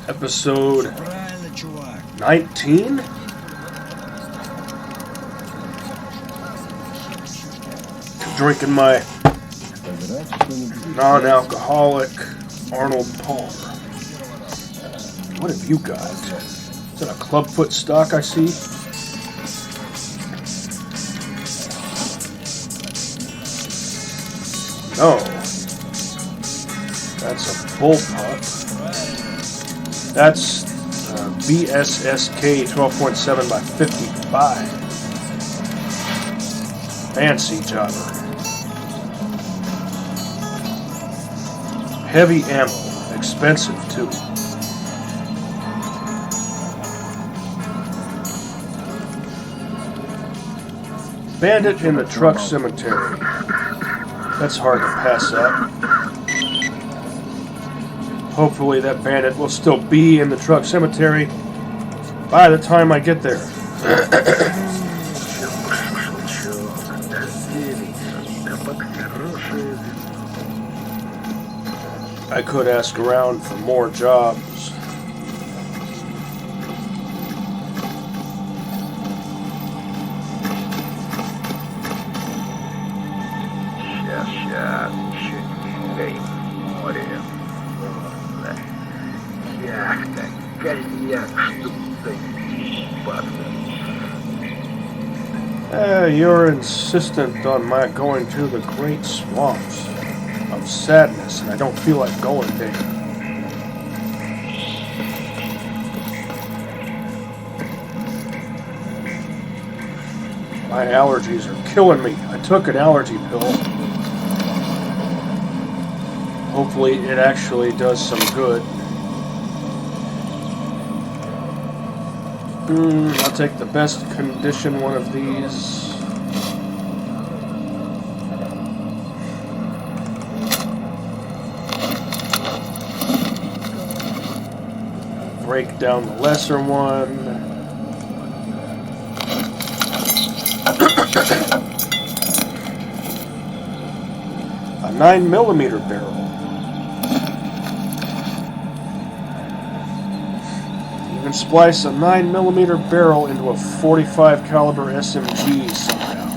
Episode 19? Drinking my non-alcoholic Arnold Palmer. What have you got? Is that a clubfoot stock I see? No. That's a bullpup. That's BSSK 12.7 by 55. Fancy jobber. Heavy ammo. Expensive, too. Bandit in the truck cemetery. That's hard to pass up. Hopefully that bandit will still be in the truck cemetery by the time I get there. I could ask around for more jobs. You're insistent on my going to the great swamps of sadness, and I don't feel like going there. My allergies are killing me. I took an allergy pill. Hopefully it actually does some good. I'll take the best condition one of these. Break down the lesser one. A 9mm barrel. You can splice a 9mm barrel into a 45 caliber SMG somehow.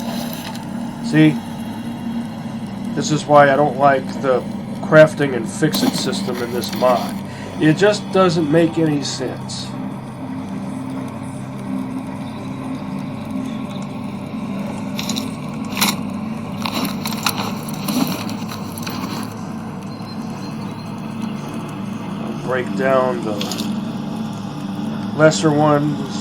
See? This is why I don't like the crafting and fix-it system in this mod. It just doesn't make any sense. I'll break down the lesser ones.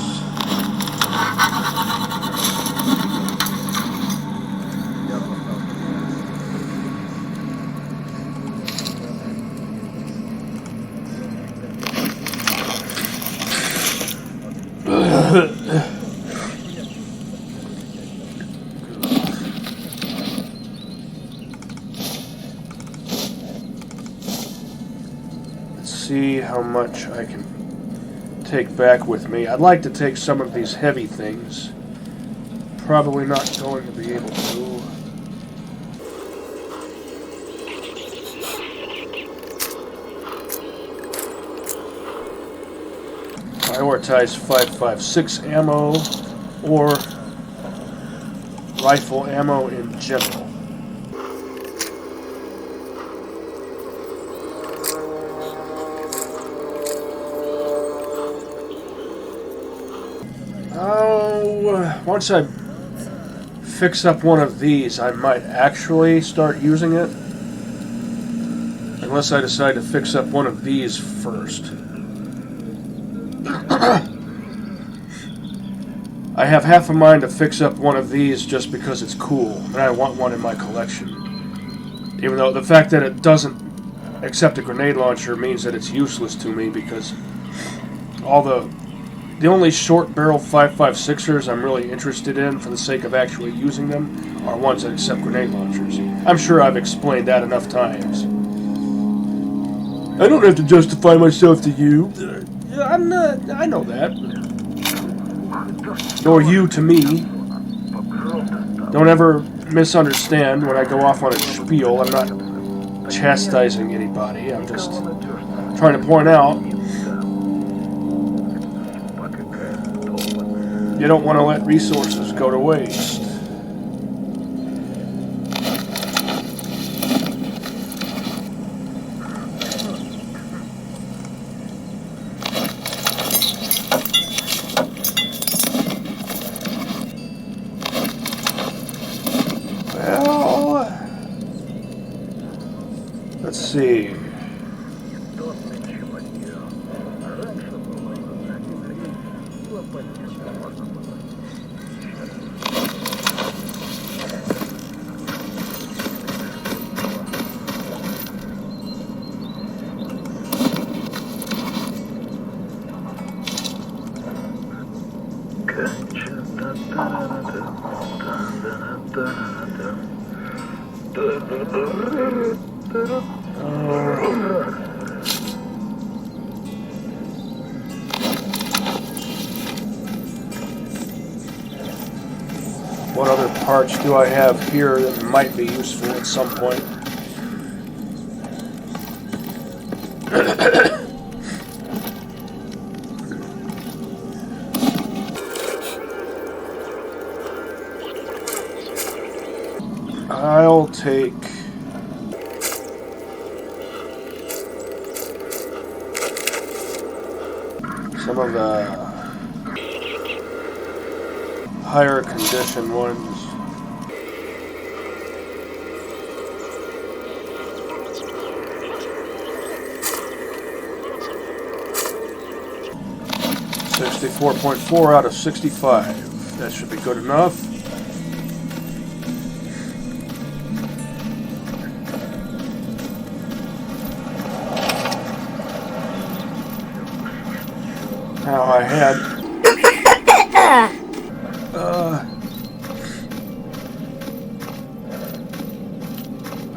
Let's see how much I can take back with me. I'd like to take some of these heavy things. Probably not going to be able to. Prioritize 5.56 ammo or rifle ammo in general. Once I fix up one of these, I might actually start using it. Unless I decide to fix up one of these first. I have half a mind to fix up one of these just because it's cool, and I want one in my collection. Even though the fact that it doesn't accept a grenade launcher means that it's useless to me, because all the only short barrel 5.56ers I'm really interested in for the sake of actually using them are ones that accept grenade launchers. I'm sure I've explained that enough times. I don't have to justify myself to you. I know that. Nor you to me. Don't ever misunderstand when I go off on a spiel. I'm not chastising anybody. I'm just trying to point out You don't want to let resources go to waste. Well, let's see. What other parts do I have here that might be useful at some point? I'll take some of the higher condition ones. .4 out of 65. That should be good enough. Now I had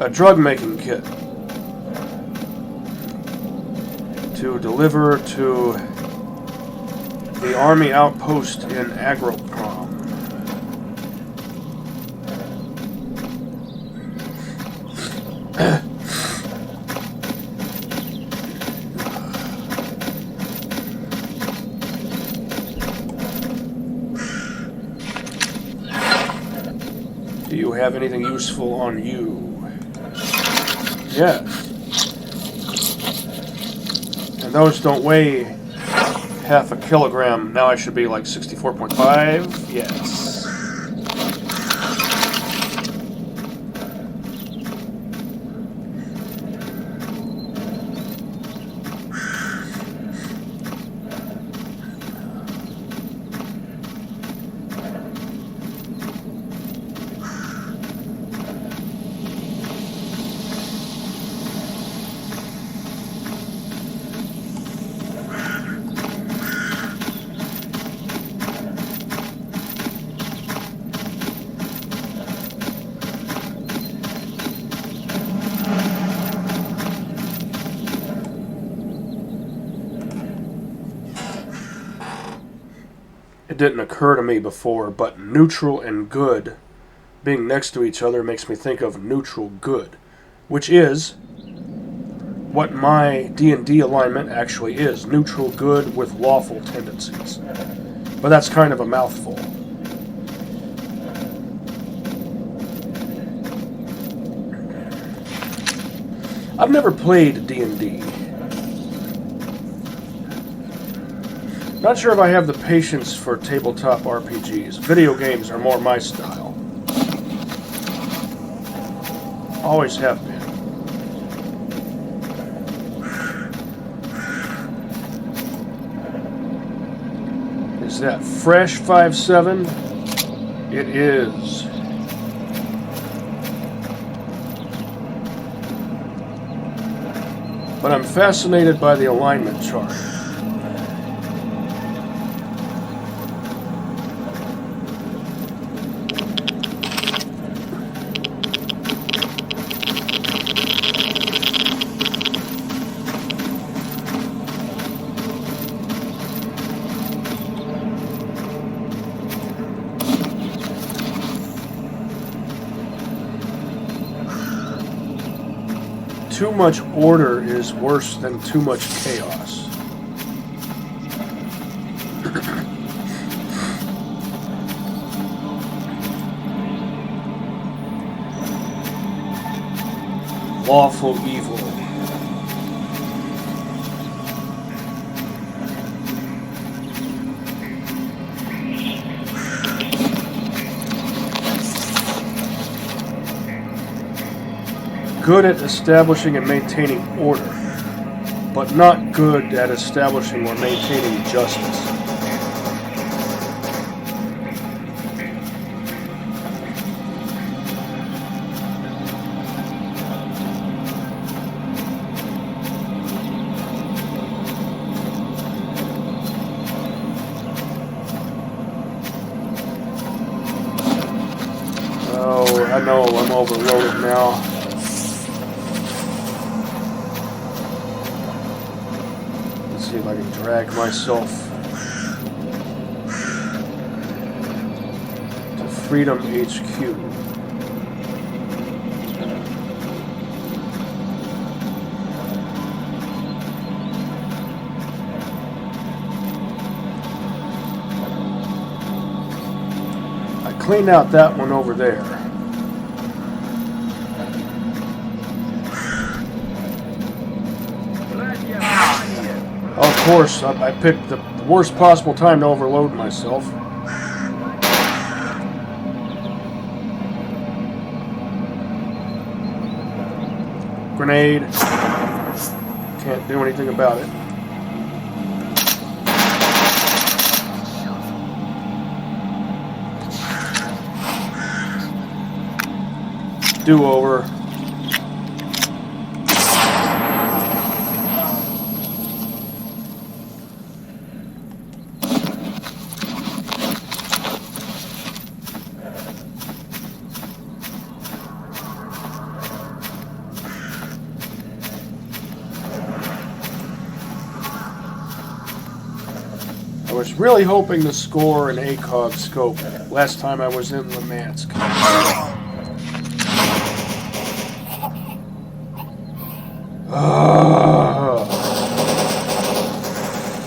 a drug making kit to deliver to the army outpost in Agroprom. Do you have anything useful on you? Yes. And those don't weigh half a kilogram. Now I should be like 64.5. Yes. It didn't occur to me before, but neutral and good being next to each other makes me think of neutral good, which is what my D&D alignment actually is. Neutral good with lawful tendencies. But that's kind of a mouthful. I've never played D&D. Not sure if I have the patience for tabletop RPGs. Video games are more my style. Always have been. Is that fresh 5.7? It is. But I'm fascinated by the alignment chart. Too much order is worse than too much chaos. lawful evil. Good at establishing and maintaining order, but not good at establishing or maintaining justice. Oh, I know I'm overloaded now. See if I can drag myself to Freedom HQ. I cleaned out that one over there. Of course, I picked the worst possible time to overload myself. Grenade. Can't do anything about it. Do-over. I was really hoping to score an ACOG scope last time I was in Lemansk.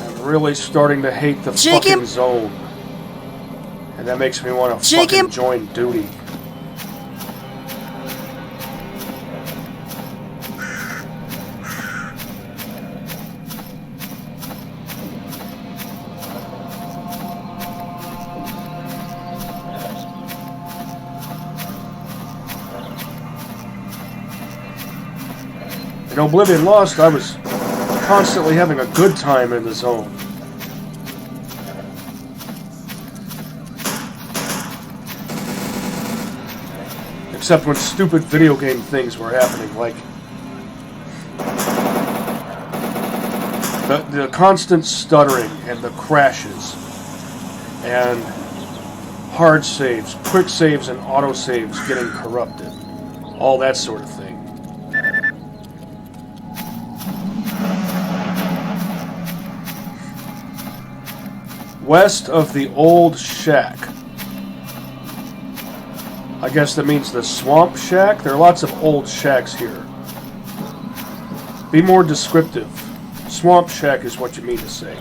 I'm really starting to hate the fucking zone. And that makes me want to fucking join duty. In Oblivion Lost, I was constantly having a good time in the zone. Except when stupid video game things were happening, like the constant stuttering and the crashes and hard saves, quick saves and auto saves getting corrupted. All that sort of thing. West of the Old Shack. I guess that means the Swamp Shack. There are lots of old shacks here. Be more descriptive. Swamp Shack is what you mean to say.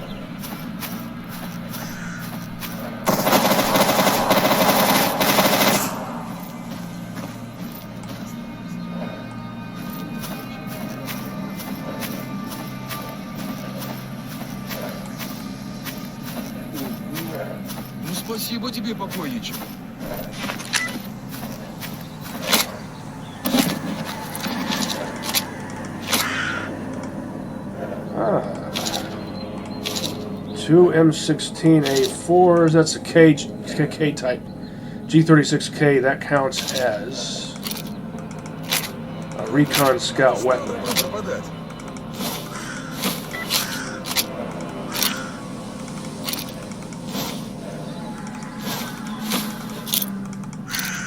Спасибо тебе, покойничек. Two M16A4s, that's a K type. G36K, that counts as a Recon scout weapon.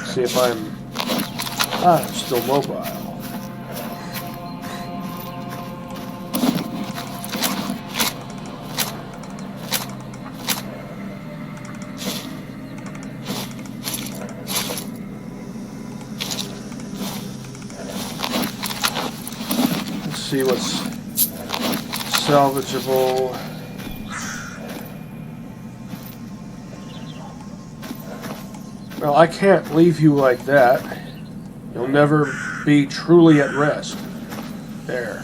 See if I'm still mobile. Let's see what's salvageable. Well, I can't leave you like that. You'll never be truly at rest. There.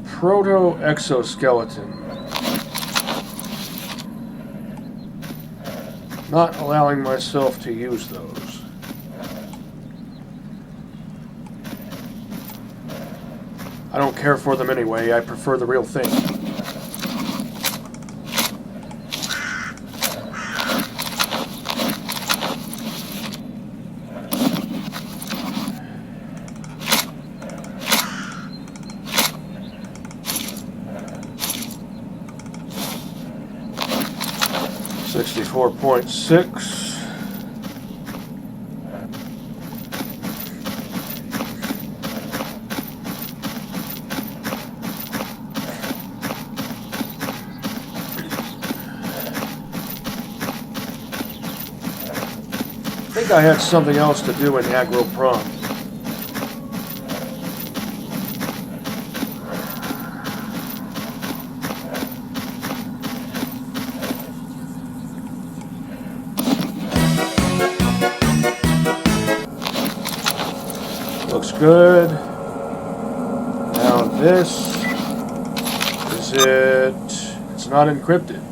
Proto-exoskeleton. Not allowing myself to use those. I don't care for them anyway. I prefer the real thing. .6. I think I had something else to do in Aggro Prom. Looks good. Now this is it. It's not encrypted.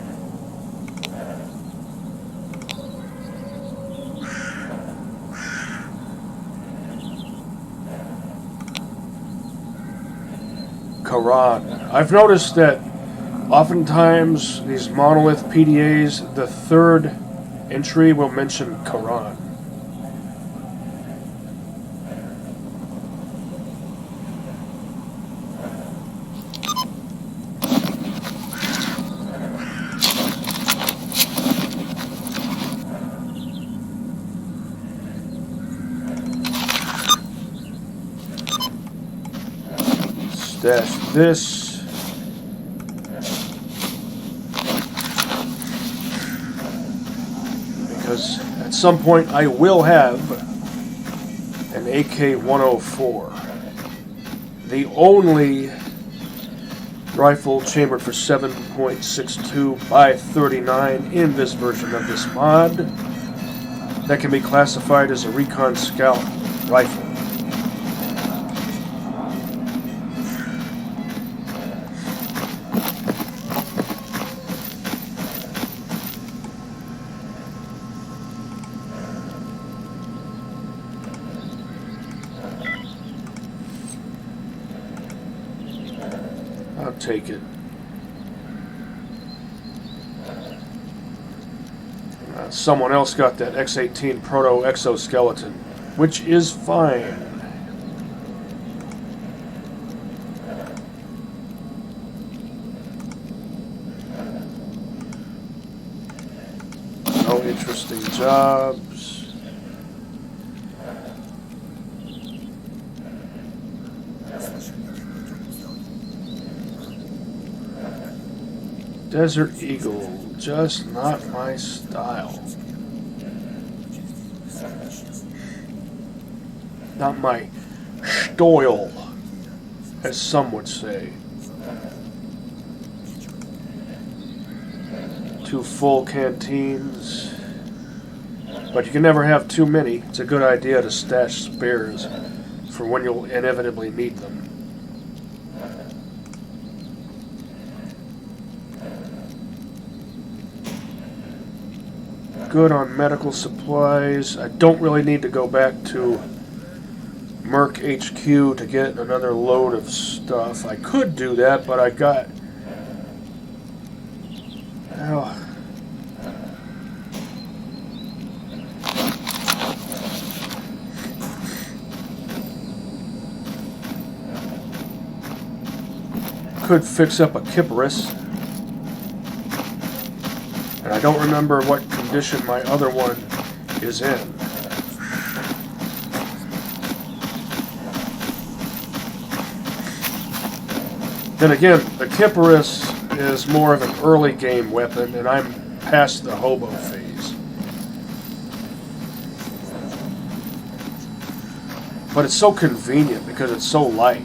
Quran. I've noticed that oftentimes these monolith PDAs, the third entry will mention Quran. Stash this. Because at some point I will have an AK-104. The only rifle chambered for 7.62 by 39 in this version of this mod that can be classified as a Recon Scout rifle. I'll take it. Someone else got that X-18 proto-exoskeleton, which is fine. No interesting jobs. Desert Eagle, just not my style. Not my style, as some would say. 2 full canteens. But you can never have too many. It's a good idea to stash spares for when you'll inevitably need them. Good on medical supplies. I don't really need to go back to Merc HQ to get another load of stuff. I could do that, but I got... Oh. Could fix up a Kipperus. And I don't remember what condition my other one is in. Then again, the Kipperus is more of an early game weapon, and I'm past the hobo phase. But it's so convenient because it's so light.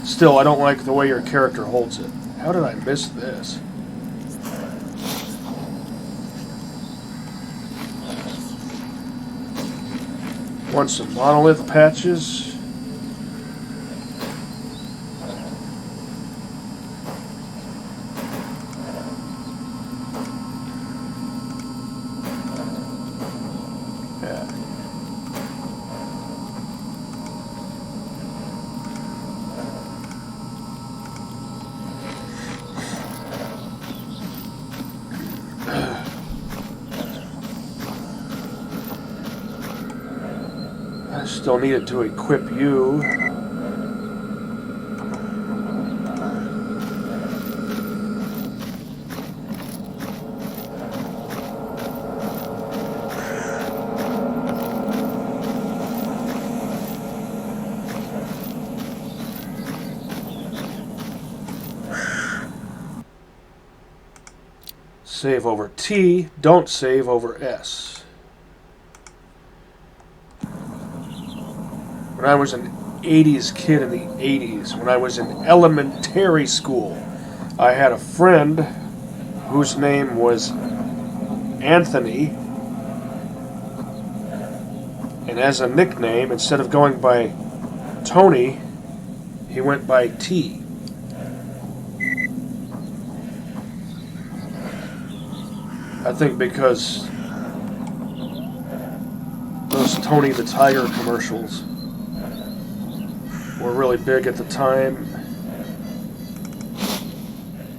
Still, I don't like the way your character holds it. How did I miss this? Want some monolith patches? Still needed to equip you. Save over T, don't save over S. When I was an 80s kid in the 80s, when I was in elementary school, I had a friend whose name was Anthony, and as a nickname, instead of going by Tony, he went by T. I think because those Tony the Tiger commercials were really big at the time.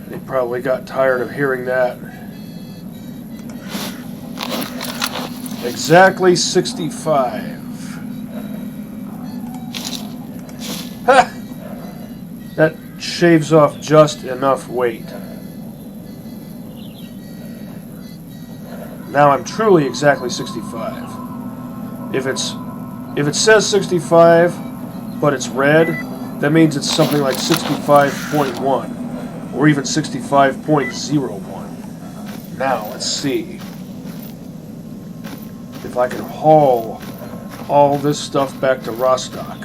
They probably got tired of hearing that. Exactly 65. Ha! That shaves off just enough weight. Now I'm truly exactly 65. If it says 65, but it's red, that means it's something like 65.1 or even 65.01. Now, let's see if I can haul all this stuff back to Rostock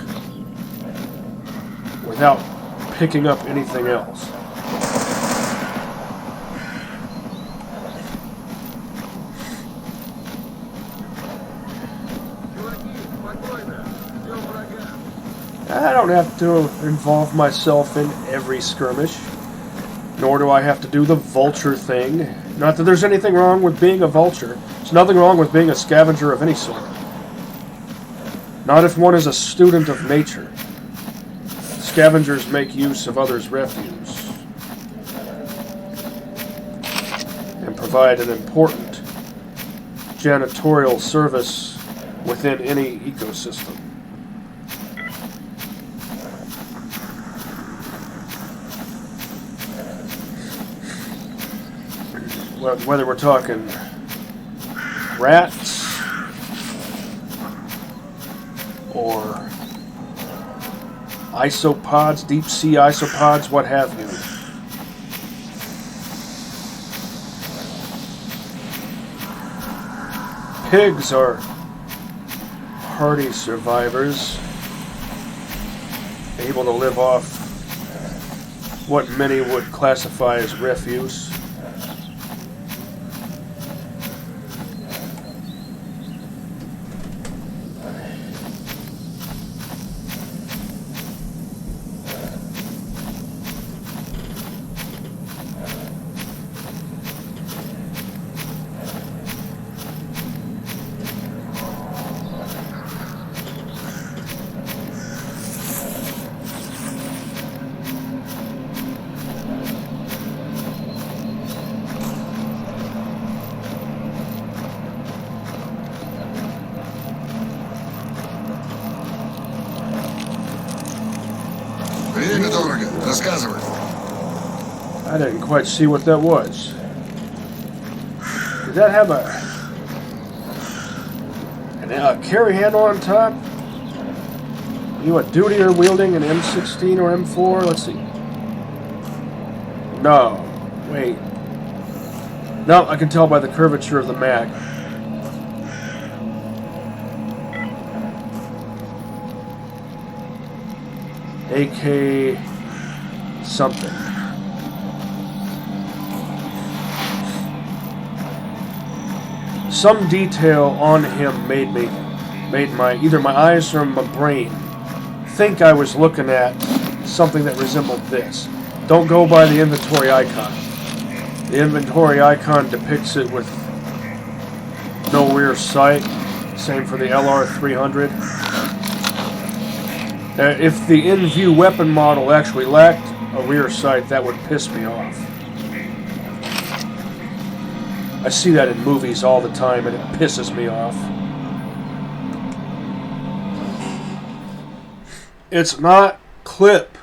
without picking up anything else. I don't have to involve myself in every skirmish, nor do I have to do the vulture thing. Not that there's anything wrong with being a vulture. There's nothing wrong with being a scavenger of any sort. Not if one is a student of nature. Scavengers make use of others' refuse and provide an important janitorial service within any ecosystem. Whether we're talking rats or isopods, deep sea isopods, what have you. Pigs are hardy survivors, able to live off what many would classify as refuse. I didn't quite see what that was. Did that have a carry handle on top? Are you a duty-er wielding an M16 or M4? Let's see. No. Wait. No, I can tell by the curvature of the mag. AK something. Some detail on him made either my eyes or my brain think I was looking at something that resembled this. Don't go by the inventory icon. The inventory icon depicts it with no rear sight. Same for the LR300. If the in-view weapon model actually lacked a rear sight, that would piss me off. I see that in movies all the time, and it pisses me off. It's not clip.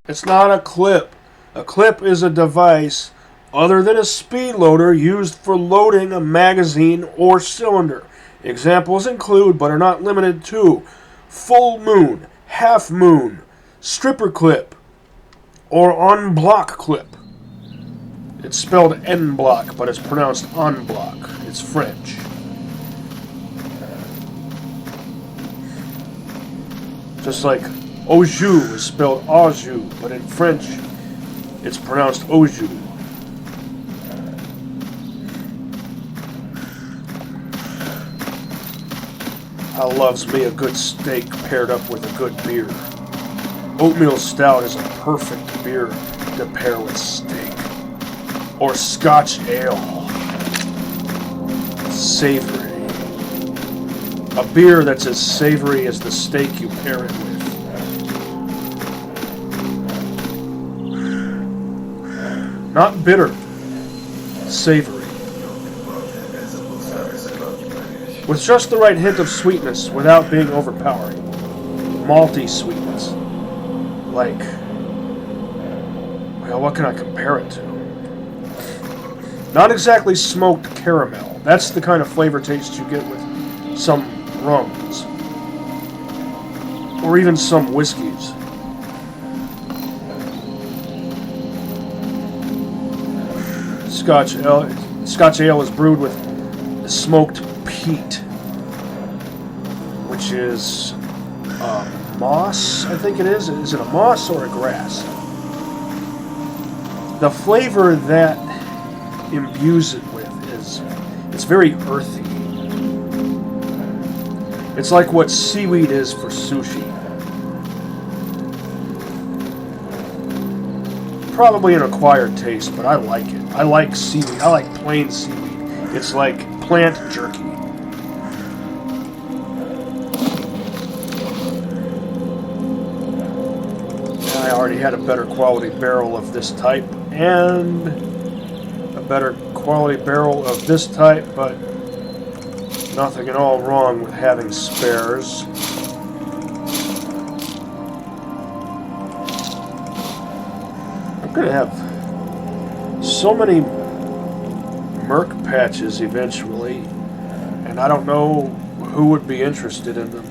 It's not a clip. A clip is a device other than a speed loader used for loading a magazine or cylinder. Examples include, but are not limited to, full moon, half moon, stripper clip, or en bloc clip. It's spelled en bloc, but it's pronounced en bloc. It's French. Just like au jus is spelled au jus, but in French, it's pronounced au jus. I loves me a good steak paired up with a good beer. Oatmeal stout is a perfect beer to pair with steak. Or Scotch ale. Savory. A beer that's as savory as the steak you pair it with. Not bitter. Savory. With just the right hint of sweetness without being overpowering. Malty sweetness. Like, well, what can I compare it to? Not exactly smoked caramel. That's the kind of flavor taste you get with some rums. Or even some whiskeys. Scotch ale is brewed with smoked peat, which is moss, I think it is. Is it a moss or a grass? The flavor that imbues it with it's very earthy. It's like what seaweed is for sushi. Probably an acquired taste, but I like it. I like seaweed. I like plain seaweed. It's like plant jerky. I already had a better quality barrel of this type and a better quality barrel of this type, but nothing at all wrong with having spares. I'm going to have so many Merc patches eventually, and I don't know who would be interested in them.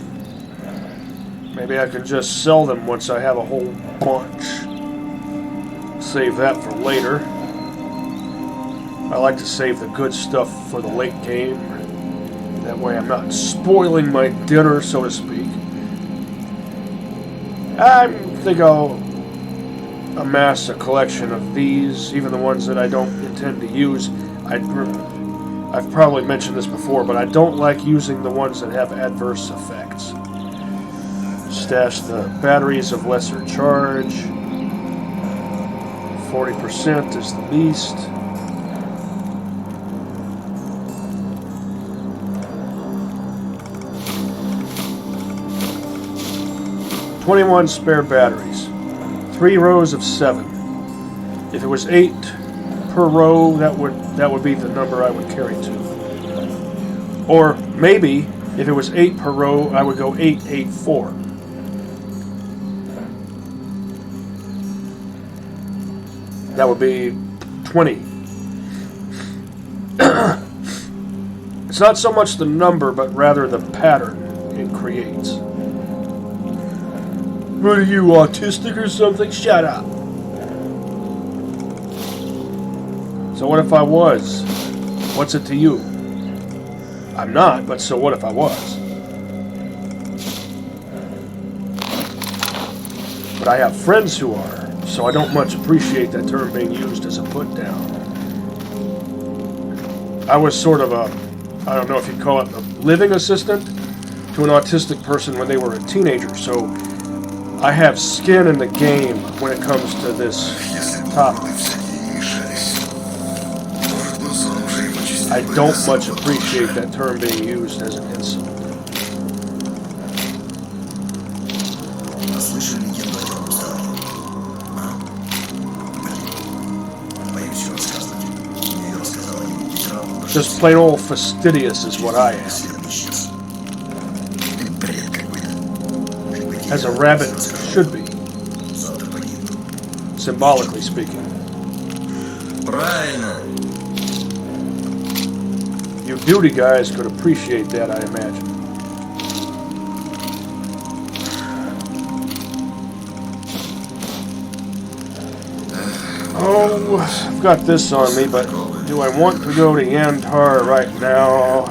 Maybe I can just sell them once I have a whole bunch. Save that for later. I like to save the good stuff for the late game. That way I'm not spoiling my dinner, so to speak. I think I'll amass a collection of these, even the ones that I don't intend to use. I've probably mentioned this before, but I don't like using the ones that have adverse effects. Stash the batteries of lesser charge. 40% is the least. "21 spare batteries. 3 rows of 7. If it was 8 per row, that would be the number I would carry to. Or maybe if it was 8 per row, I would go 8, 8, 4. That would be 20. It's not so much the number, but rather the pattern it creates. What are you, autistic or something? Shut up. So what if I was? What's it to you? I'm not, but so what if I was? But I have friends who are, so I don't much appreciate that term being used as a put-down. I was sort of a, I don't know if you'd call it a living assistant to an autistic person when they were a teenager, so I have skin in the game when it comes to this topic. I don't much appreciate that term being used as an insult. Just plain old fastidious is what I am. As a rabbit should be. Symbolically speaking. You beauty guys could appreciate that, I imagine. Oh, I've got this on me, but do I want to go to Yantar right now?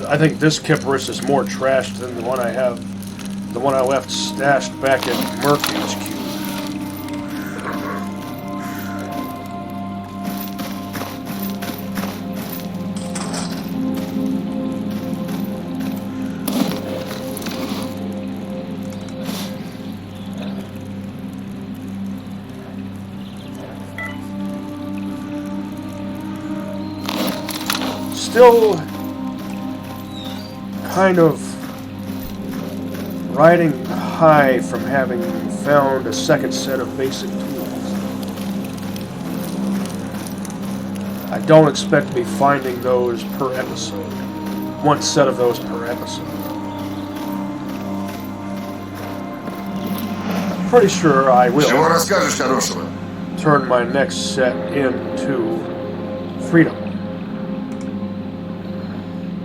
I think this Kipperus is more trashed than the one I have, the one I left stashed back at Mercury's Cube. Still kind of riding high from having found a second set of basic tools. I don't expect to be finding those per episode. One set of those per episode. I'm pretty sure I will turn my next set into freedom.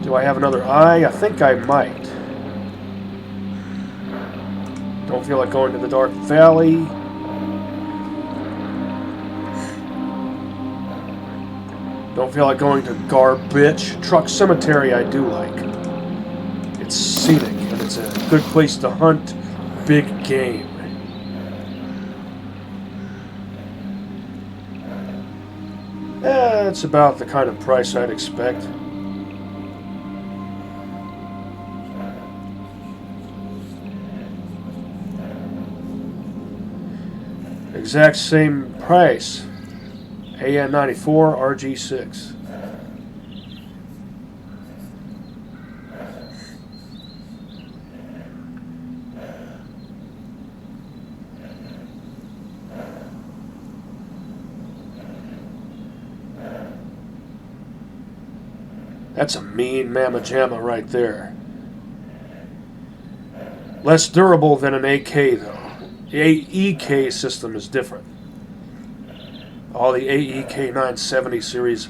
Do I have another eye? I think I might. Don't feel like going to the Dark Valley. Don't feel like going to Garbage. Truck Cemetery I do like. It's scenic and it's a good place to hunt big game. It's about the kind of price I'd expect. Exact same price. AN94 RG6. That's a mean mamma jamma right there. Less durable than an AK though. The AEK system is different. All the AEK 970 series,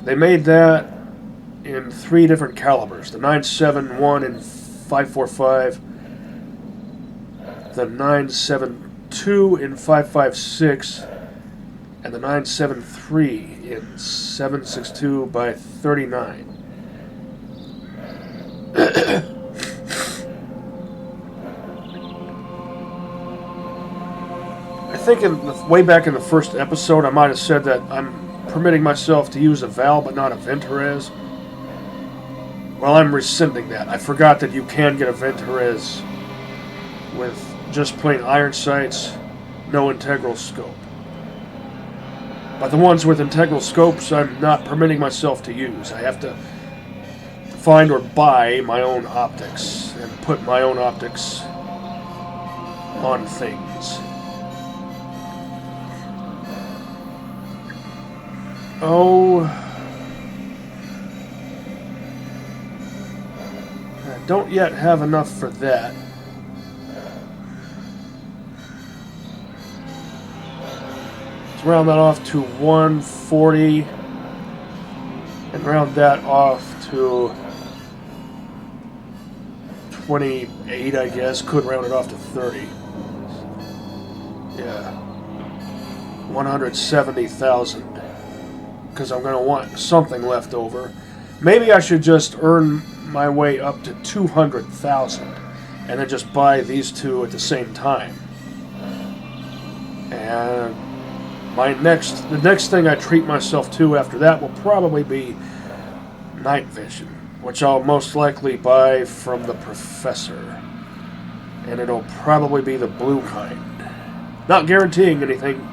they made that in 3 different calibers. The 971 in 545, the 972 in 556, and the 973 in 762 by 39. I think way back in the first episode, I might have said that I'm permitting myself to use a Val but not a Venturez. Well, I'm rescinding that. I forgot that you can get a Venturez with just plain iron sights, no integral scope. But the ones with integral scopes, I'm not permitting myself to use. I have to find or buy my own optics and put my own optics on things. Oh, I don't yet have enough for that. Let's round that off to 140 and round that off to 28, I guess. Could round it off to 30. Yeah. 170,000. Because I'm going to want something left over. Maybe I should just earn my way up to 200,000 and then just buy these two at the same time. And the next thing I treat myself to after that will probably be night vision, which I'll most likely buy from the professor. And it'll probably be the blue kind. Not guaranteeing anything.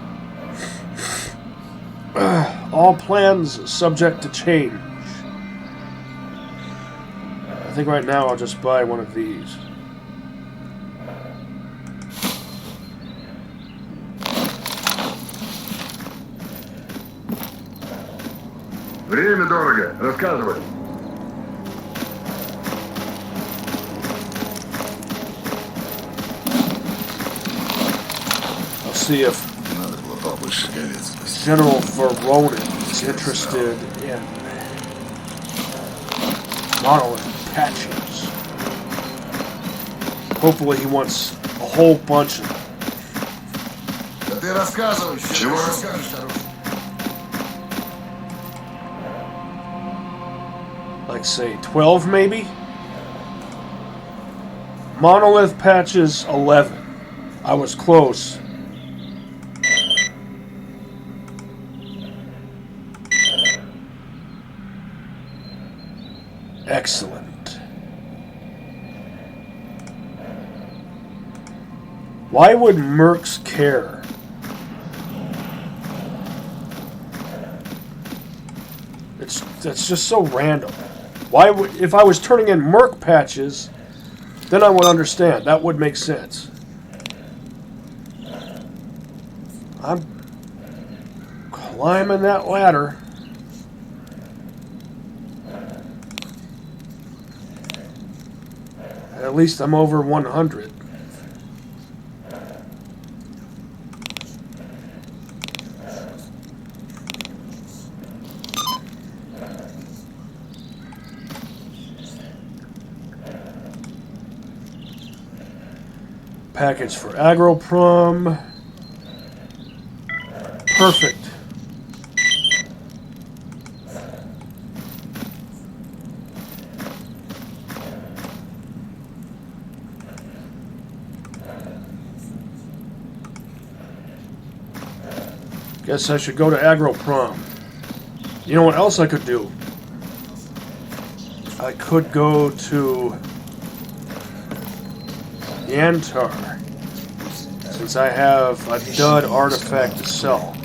All plans subject to change. I think right now I'll just buy one of these. Время дорого. Рассказывай. I'll see if General Veronin is interested in monolith patches. Hopefully he wants a whole bunch of them. Да ты рассказывай. Чего расскажешь, Like, say, 12 maybe? Monolith patches, 11. I was close. Excellent. Why would mercs care? That's just so random. Why would, if I was turning in merc patches, then I would understand. That would make sense. I'm climbing that ladder. At least I'm over 100. Package for agroprom. Perfect. Guess I should go to agroprom. You know what else I could do? I could go to Yantar, since I have a dud artifact to sell.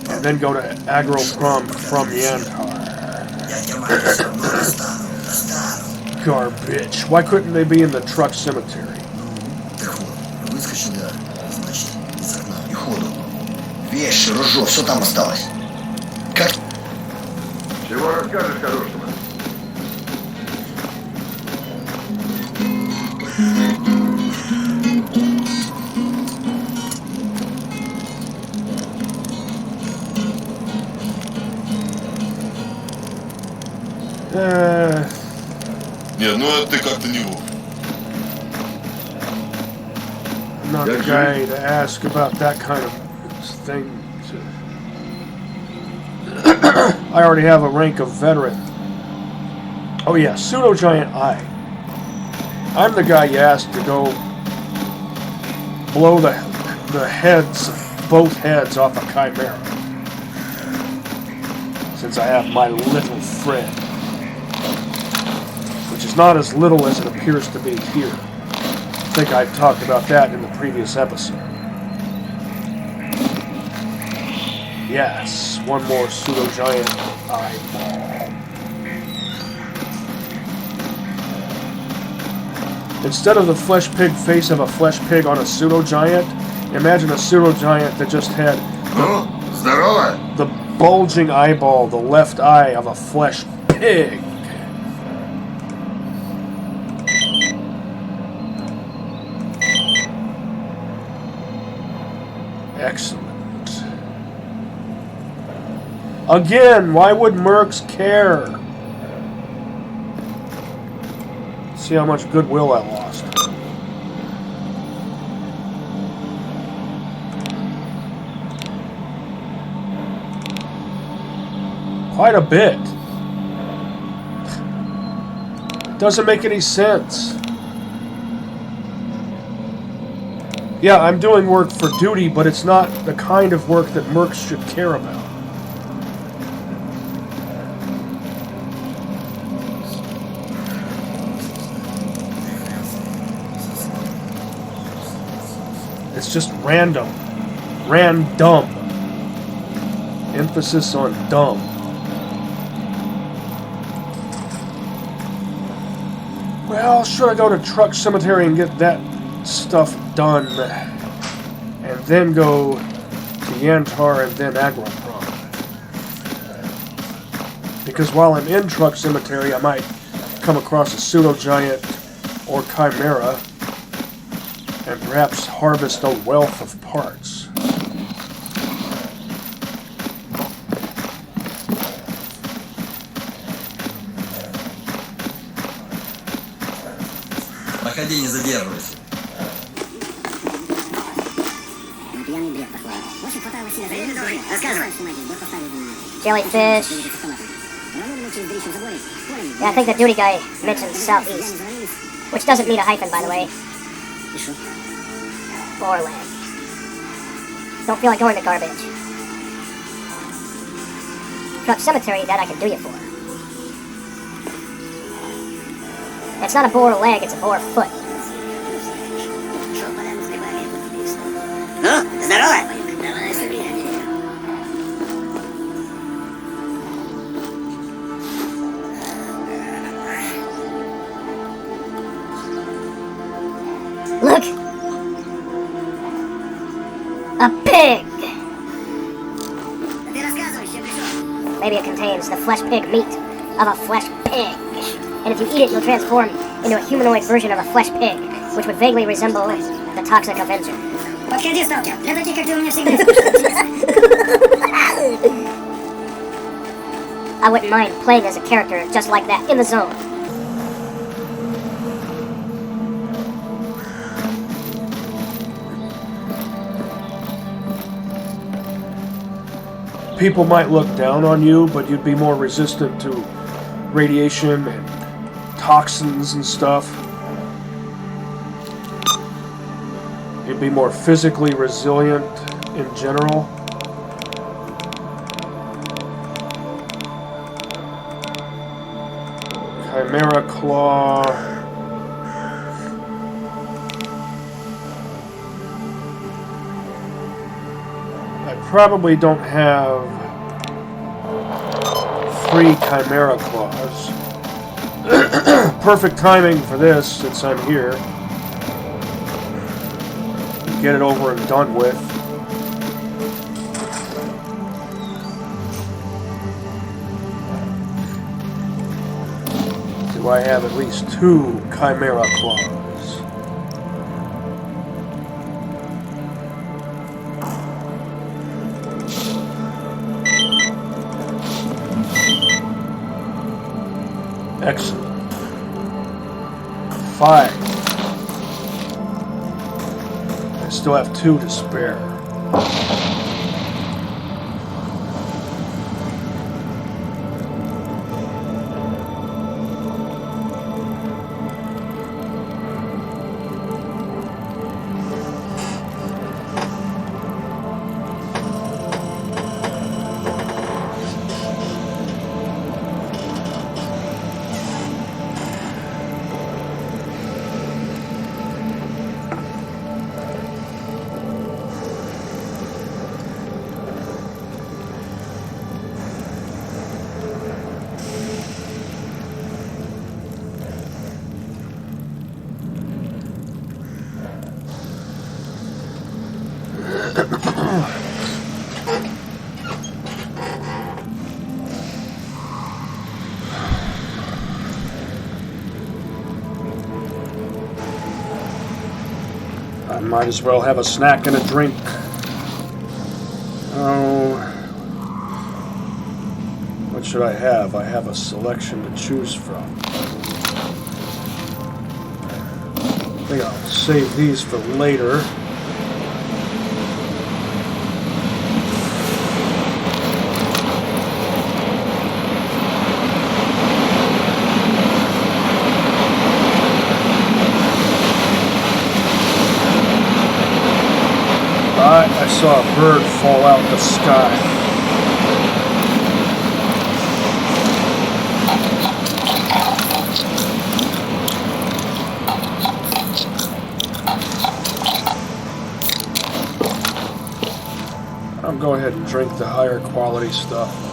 And then go to agroprom from Yantar. Garbage. Why couldn't they be in the truck cemetery? Вещи, ружье, все там осталось. Как? Чего расскажешь хорошего? Нет, ну это ты как-то не вовремя. I'm not the guy to ask about that kind of thing. I already have a rank of veteran. Oh yeah, pseudo-giant eye. I'm the guy you asked to go blow the heads, both heads off a chimera. Since I have my little friend. Which is not as little as it appears to be here. I think I talked about that in the previous episode. Yes, one more pseudo-giant eyeball. Instead of the flesh pig face of a flesh pig on a pseudo-giant, imagine a pseudo-giant that just had the bulging eyeball, the left eye of a flesh pig. Excellent. Again, why would mercs care? See how much goodwill I lost. Quite a bit. Doesn't make any sense. Yeah, I'm doing work for duty, but it's not the kind of work that mercs should care about. It's just random. Random. Emphasis on dumb. Well, should I go to Truck Cemetery and get that stuff done? And then go to Yantar and then Agroprom? Because while I'm in Truck Cemetery, I might come across a pseudo-giant or chimera and perhaps harvest a wealth of parts. Проходи, не задерживайся. Jellyfish. Yeah, I think the duty guy mentioned southeast. Which doesn't mean a hyphen, by the way. Boreland. Don't feel like going to garbage. Truck Cemetery, that I can do you for. It's not a boar leg, it's a boar foot. Ну, здорово! Look! A pig! Maybe it contains the flesh pig meat of a flesh pig. And if you eat it, you'll transform into a humanoid version of a flesh pig, which would vaguely resemble the Toxic Avenger. Подходи, сталкер. Для таких, как ты, у меня всегда I wouldn't mind playing as a character just like that in the zone. People might look down on you, but you'd be more resistant to radiation and toxins and stuff. You'd be more physically resilient in general. Chimera Claw. I probably don't have 3 Chimera Claws. Perfect timing for this since I'm here. Get it over and done with. Do I have at least 2 Chimera Claws? Excellent. 5. I still have 2 to spare. I might as well have a snack and a drink. Oh, what should I have? I have a selection to choose from. I think I'll save these for later. I saw a bird fall out of the sky. I'll go ahead and drink the higher quality stuff.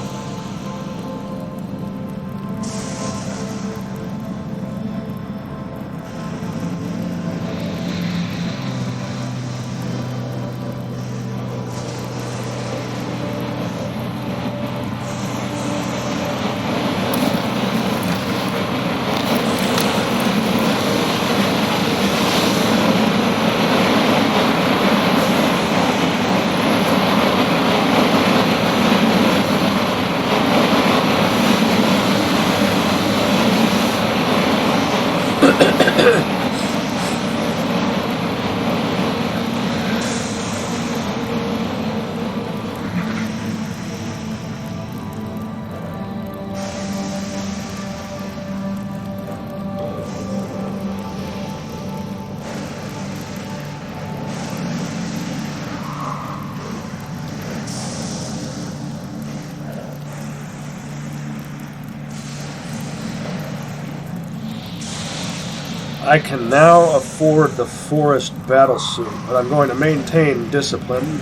I can now afford the forest battlesuit, but I'm going to maintain discipline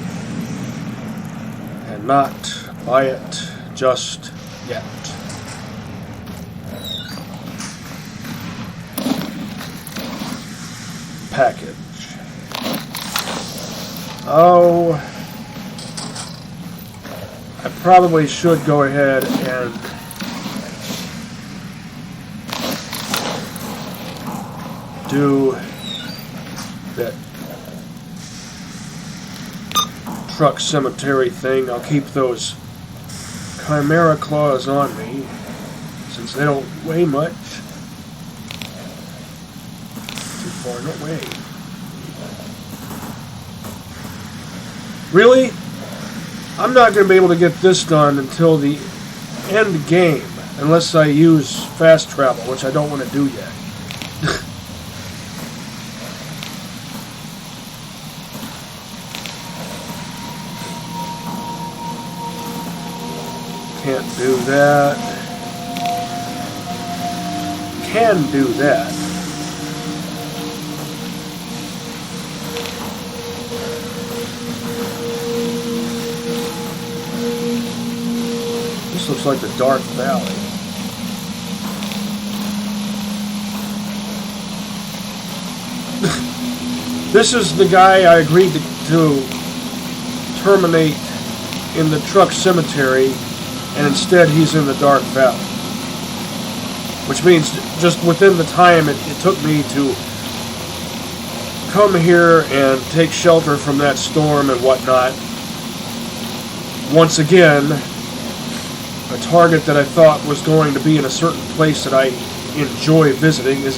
and not buy it just yet. Package. Oh, I probably should go ahead and do that truck cemetery thing. I'll keep those chimera claws on me since they don't weigh much. Too far away. Really? I'm not going to be able to get this done until the end game unless I use fast travel, which I don't want to do yet. Can't do that. Can do that. This looks like the Dark Valley. This is the guy I agreed to terminate in the truck cemetery, and instead he's in the Dark Valley. Which means just within the time it took me to come here and take shelter from that storm and whatnot, once again, a target that I thought was going to be in a certain place that I enjoy visiting is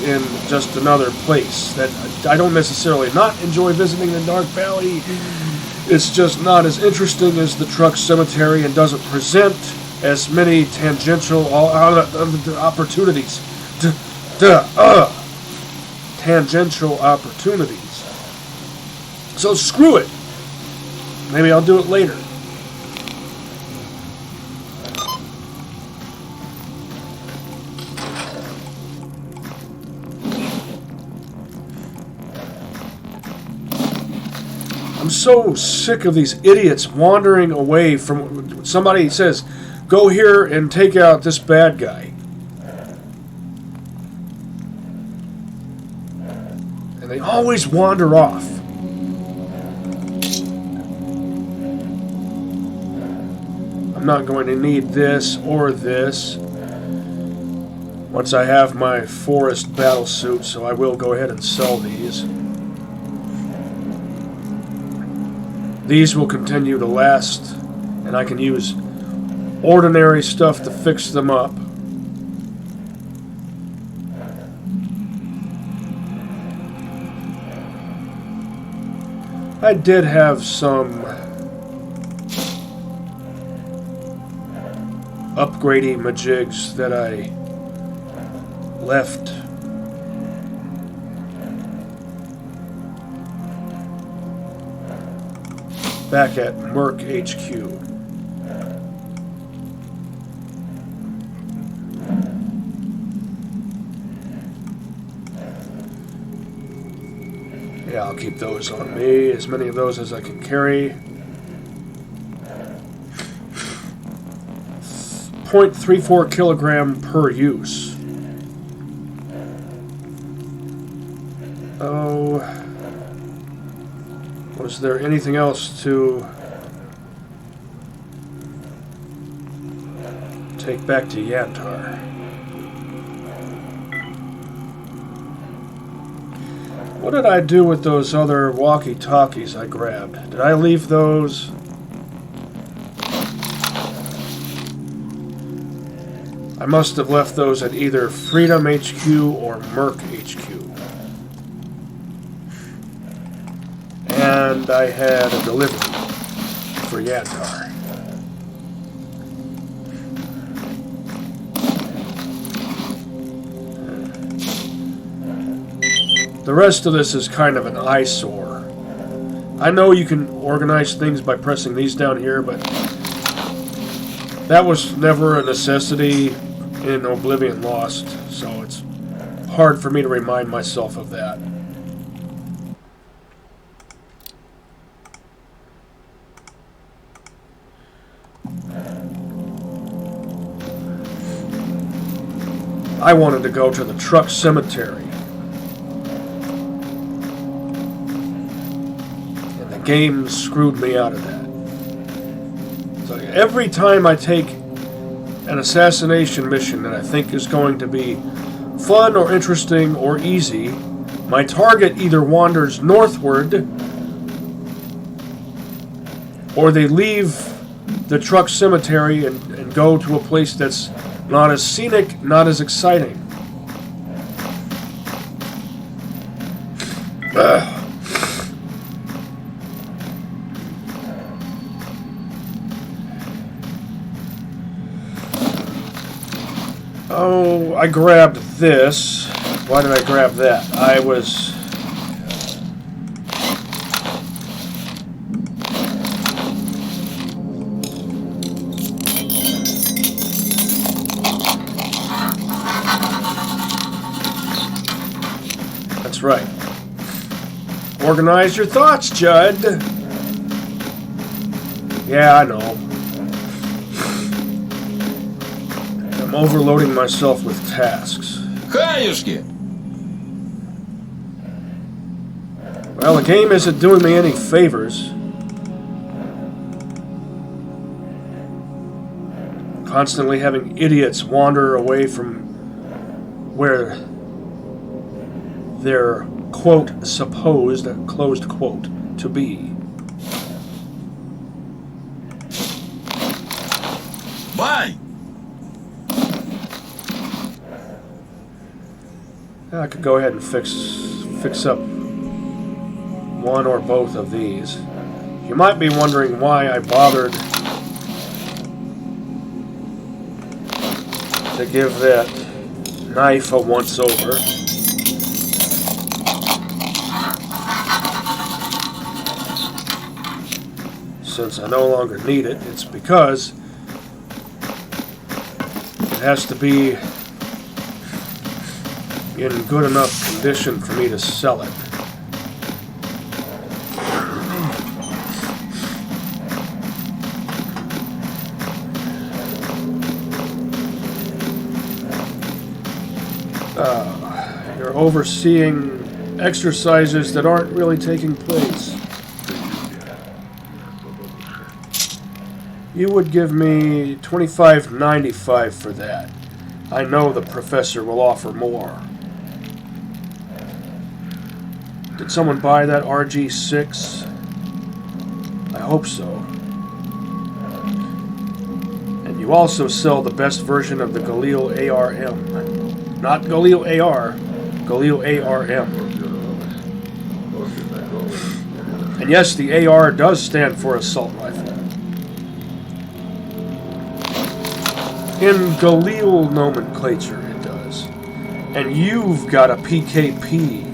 in just another place that I don't necessarily not enjoy visiting in Dark Valley. It's just not as interesting as the truck cemetery and doesn't present as many tangential opportunities. Tangential opportunities. So screw it. Maybe I'll do it later. I'm so sick of these idiots wandering away from... Somebody says, go here and take out this bad guy. And they always wander off. I'm not going to need this or this once I have my forest battlesuit, so I will go ahead and sell these. These will continue to last, and I can use ordinary stuff to fix them up. I did have some upgrading majigs that I left. back at Merc HQ. Yeah, I'll keep those on me, as many of those as I can carry. 0.34 kilogram per use. Oh, was there anything else to take back to Yantar? What did I do with those other walkie-talkies I grabbed? Did I leave those? I must have left those at either Freedom HQ or Merc HQ. And I had a delivery for Yantar. The rest of this is kind of an eyesore. I know you can organize things by pressing these down here, but that was never a necessity in Oblivion Lost, so it's hard for me to remind myself of that. I wanted to go to the truck cemetery. And the game screwed me out of that. So every time I take an assassination mission that I think is going to be fun or interesting or easy, my target either wanders northward or they leave the truck cemetery and go to a place that's not as scenic, not as exciting. Oh, I grabbed this. Why did I grab that? I was... That's right. Organize your thoughts, Judd. Yeah, I know. I'm overloading myself with tasks. Хаюшки! Well, the game isn't doing me any favors. Constantly having idiots wander away from where they're, quote, supposed, closed quote, to be. Bye! I could go ahead and fix up one or both of these. You might be wondering why I bothered to give that knife a once-over. Since I no longer need it, it's because it has to be in good enough condition for me to sell it. You're overseeing exercises that aren't really taking place. You would give me $25.95 for that. I know the professor will offer more. Did someone buy that RG6? I hope so. And you also sell the best version of the Galil ARM. Not Galil AR, Galil ARM. And yes, the AR does stand for assault rifle. In Galil nomenclature, it does. And you've got a PKP.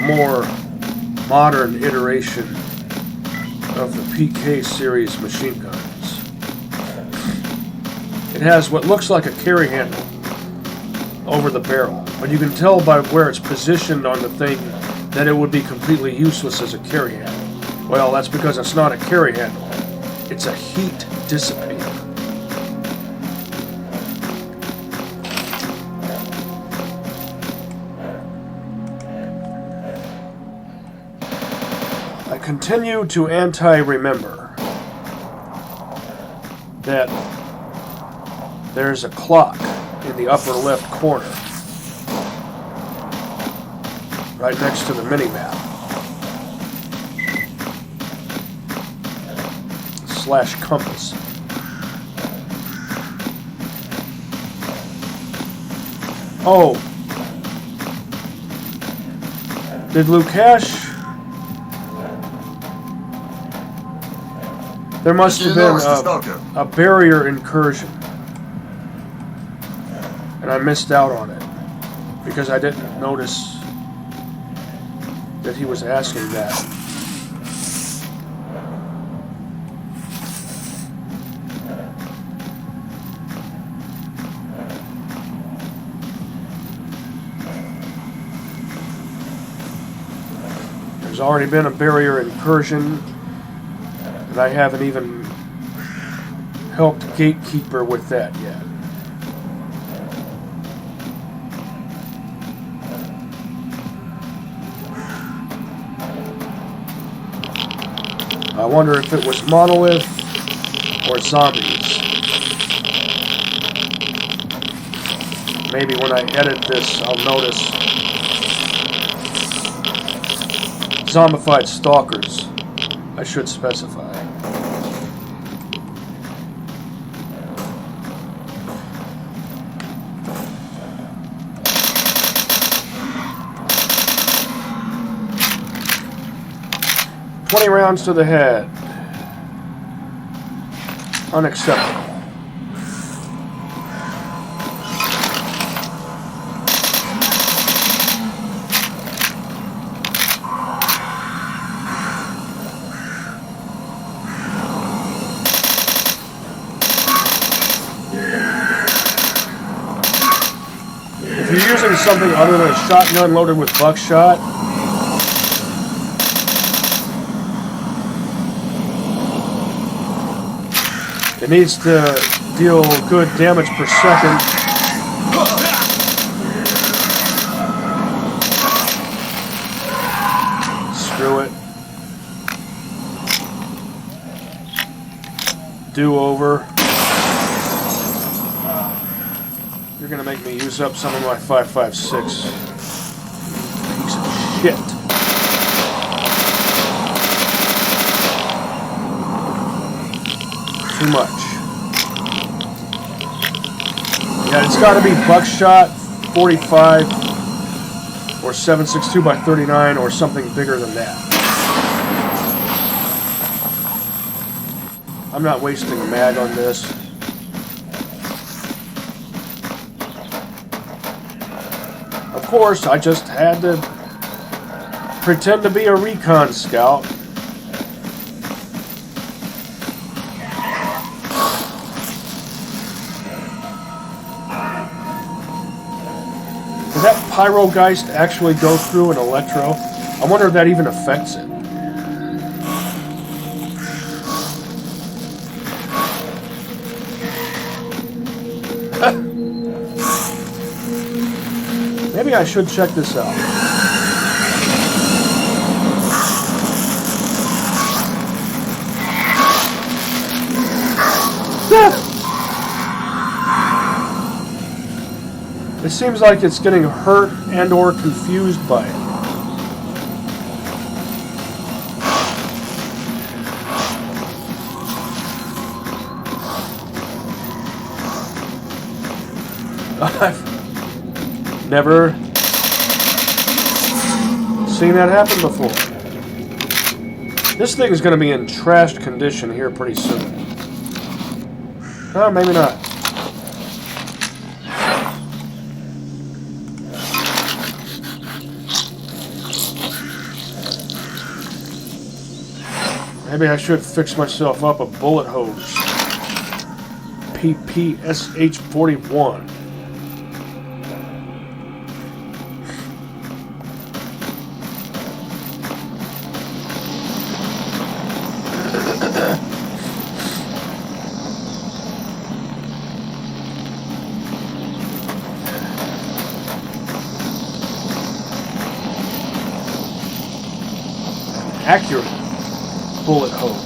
more modern iteration of the PK series machine guns. It has what looks like a carry handle over the barrel, but you can tell by where it's positioned on the thing that it would be completely useless as a carry handle. Well, that's because it's not a carry handle. It's a heat dissipator. I continue to anti-remember that there's a clock in the upper left corner, right next to the mini-map. / compass. Oh. Did Lukash... There must have been a barrier incursion. And I missed out on it. Because I didn't notice that he was asking that. There's already been a barrier incursion, and I haven't even helped Gatekeeper with that yet. I wonder if it was Monolith or zombies. Maybe when I edit this, I'll notice zombified stalkers. I should specify. $20 rounds to the head. Unacceptable. If you're using something other than a shotgun loaded with buckshot, it needs to deal good damage per second. Screw it. Do-over. You're gonna make me use up some of my 5.56. Piece of shit. Too much. Yeah, it's got to be buckshot 45 or 7.62 by 39 or something bigger than that. I'm not wasting a mag on this. Of course, I just had to pretend to be a Recon scout. Does that Pyrogeist actually go through an Electro? I wonder if that even affects it. Maybe I should check this out. It seems like it's getting hurt and or confused by it. I've never seen that happen before. This thing is going to be in trashed condition here pretty soon. Oh, maybe not. Maybe I should fix myself up a bullet hose. PPSH-41. Accurate bullet hose.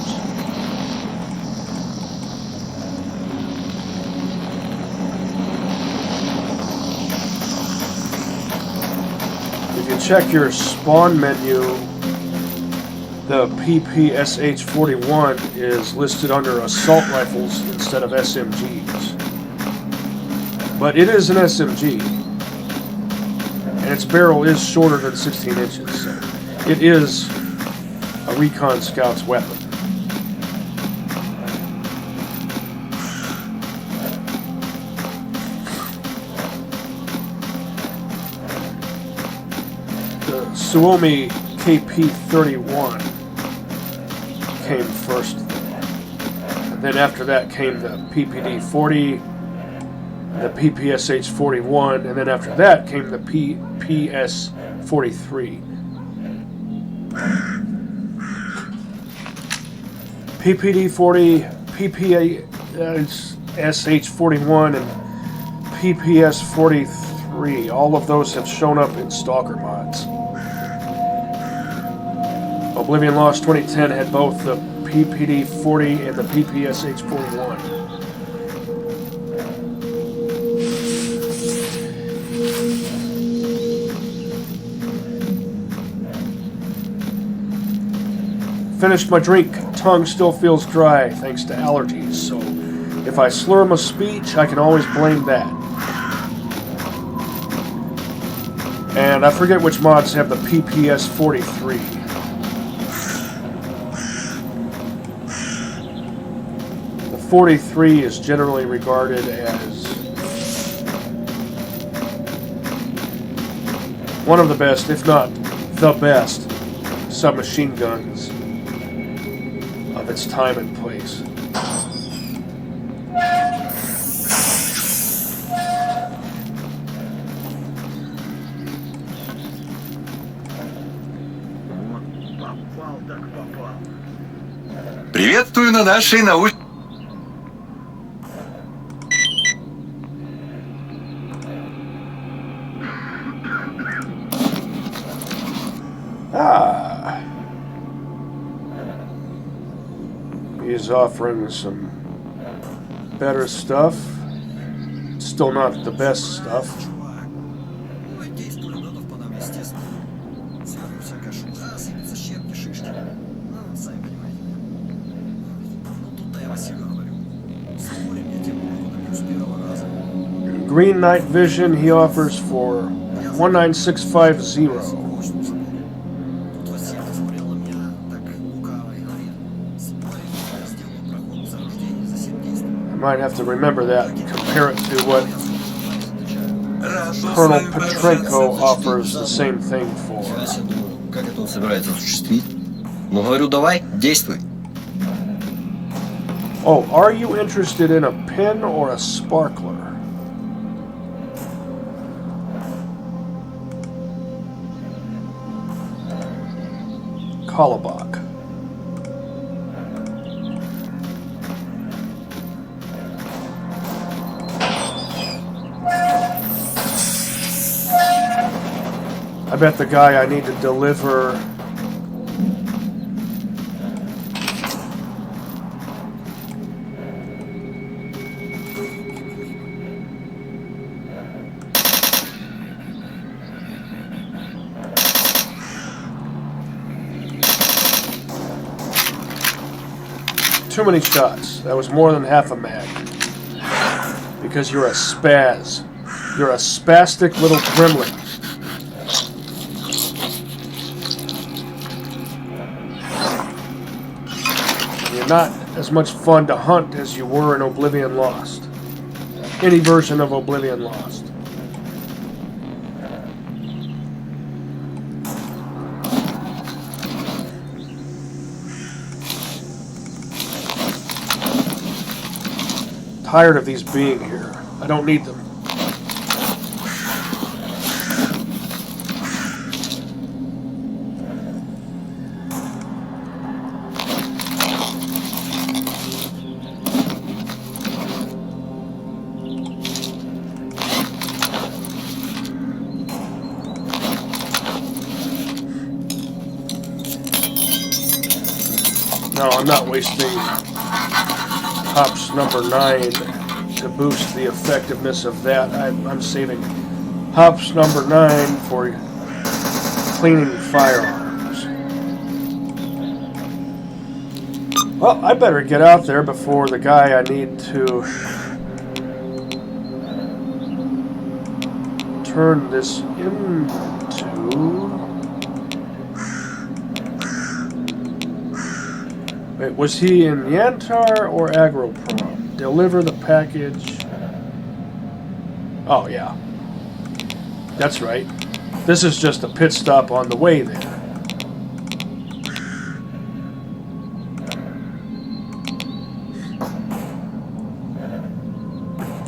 If you check your spawn menu, the PPSH-41 is listed under assault rifles instead of SMGs. But it is an SMG, and its barrel is shorter than 16 inches, so it is a Recon Scout's weapon. The Suomi KP-31 came first, and then after that came the PPD-40, the PPSH-41, and then after that came the PS-43. PPD-40, PPSH-41, and PPS-43. All of those have shown up in S.T.A.L.K.E.R mods. Oblivion Lost 2010 had both the PPD-40 and the PPSH-41. Finished my drink. Tongue still feels dry thanks to allergies, so if I slur my speech, I can always blame that. And I forget which mods have the PPS-43. The 43 is generally regarded as one of the best, if not the best, submachine guns of its time and place. Приветствую на нашей научной... He's offering some better stuff. Still not the best stuff. Green night vision he offers for 19650. Might have to remember that and compare it to what Colonel Petrenko offers the same thing for. Как это он собирается осуществить? Ну, говорю, давай, действуй. Oh, are you interested in a pin or a sparkler? Kolobok. I bet the guy I need to deliver too many shots. That was more than half a mag. Because you're a spaz. You're a spastic little gremlin. You're not as much fun to hunt as you were in Oblivion Lost. Any version of Oblivion Lost. tired of these being here. I don't need them. No, I'm not wasting Hops number 9 to boost the effectiveness of that. I'm saving Hops number 9 for cleaning firearms. Well, I better get out there before the guy I need to turn this into... Wait, was he in Yantar or Agroprom? Deliver the package. Oh, yeah. That's right. This is just a pit stop on the way there.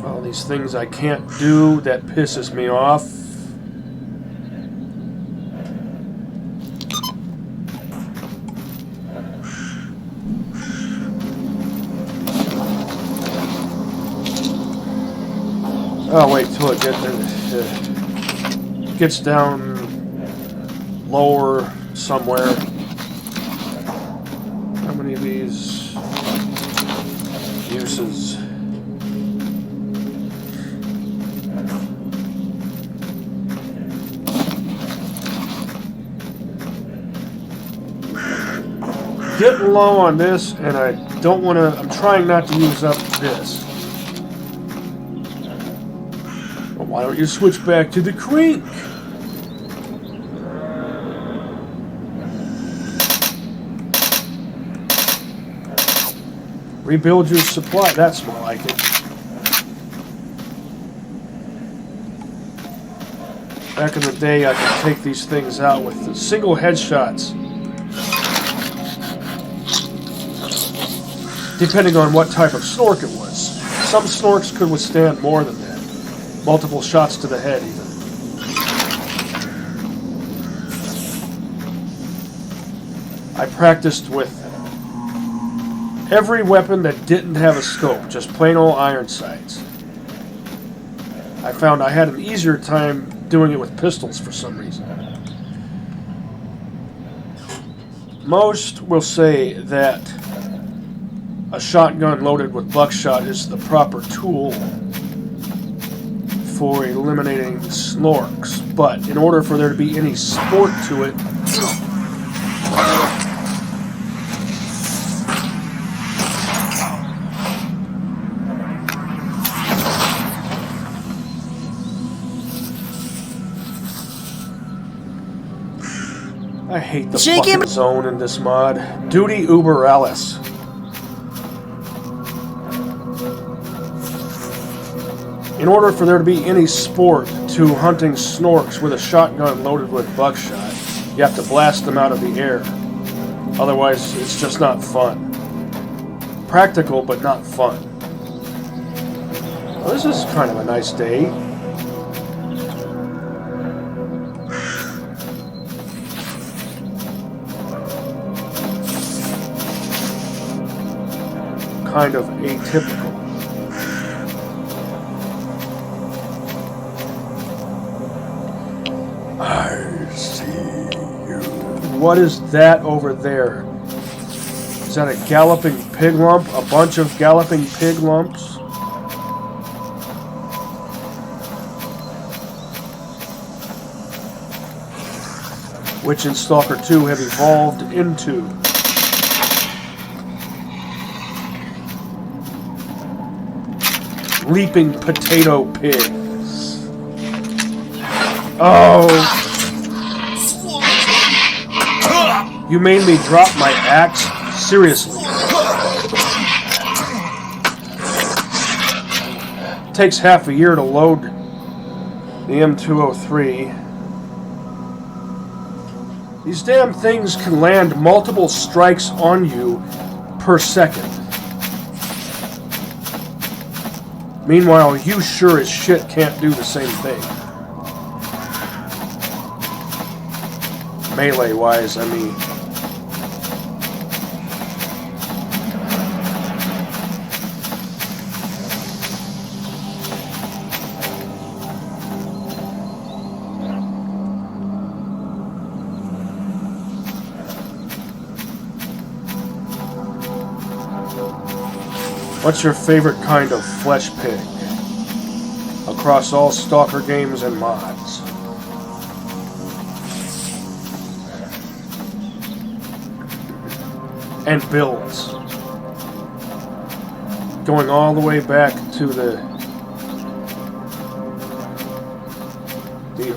All these things I can't do, that pisses me off. Oh, wait till it gets down lower somewhere. How many of these uses? Getting low on this, and I don't want to. I'm trying not to use up this. Why don't you switch back to the creek? Rebuild your supply. That's more like it. Back in the day, I could take these things out with single headshots. Depending on what type of snork it was. Some snorks could withstand more than that. Multiple shots to the head, even. I practiced with every weapon that didn't have a scope, just plain old iron sights. I found I had an easier time doing it with pistols for some reason. Most will say that a shotgun loaded with buckshot is the proper tool for eliminating snorks, but in order for there to be any sport to it, I hate the fucking zone in this mod. Duty Uber Alice. In order for there to be any sport to hunting snorks with a shotgun loaded with buckshot, you have to blast them out of the air. Otherwise, it's just not fun. Practical, but not fun. Well, this is kind of a nice day. Kind of atypical. I see you. What is that over there? Is that a galloping pig lump? A bunch of galloping pig lumps? Which in S.T.A.L.K.E.R 2 have evolved into. Leaping potato pigs. Oh. You made me drop my axe? Seriously. Takes half a year to load the M203. These damn things can land multiple strikes on you per second. Meanwhile, you sure as shit can't do the same thing. Melee-wise, I mean. What's your favorite kind of flesh pig? Across all Stalker games and mods. And builds. Going all the way back to the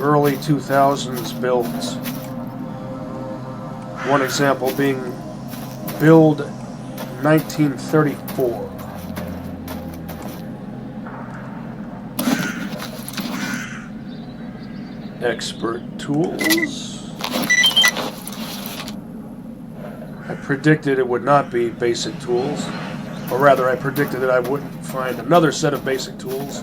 early 2000s builds. One example being build 1934. Expert tools. I predicted it would not be basic tools, or rather I predicted that I wouldn't find another set of basic tools.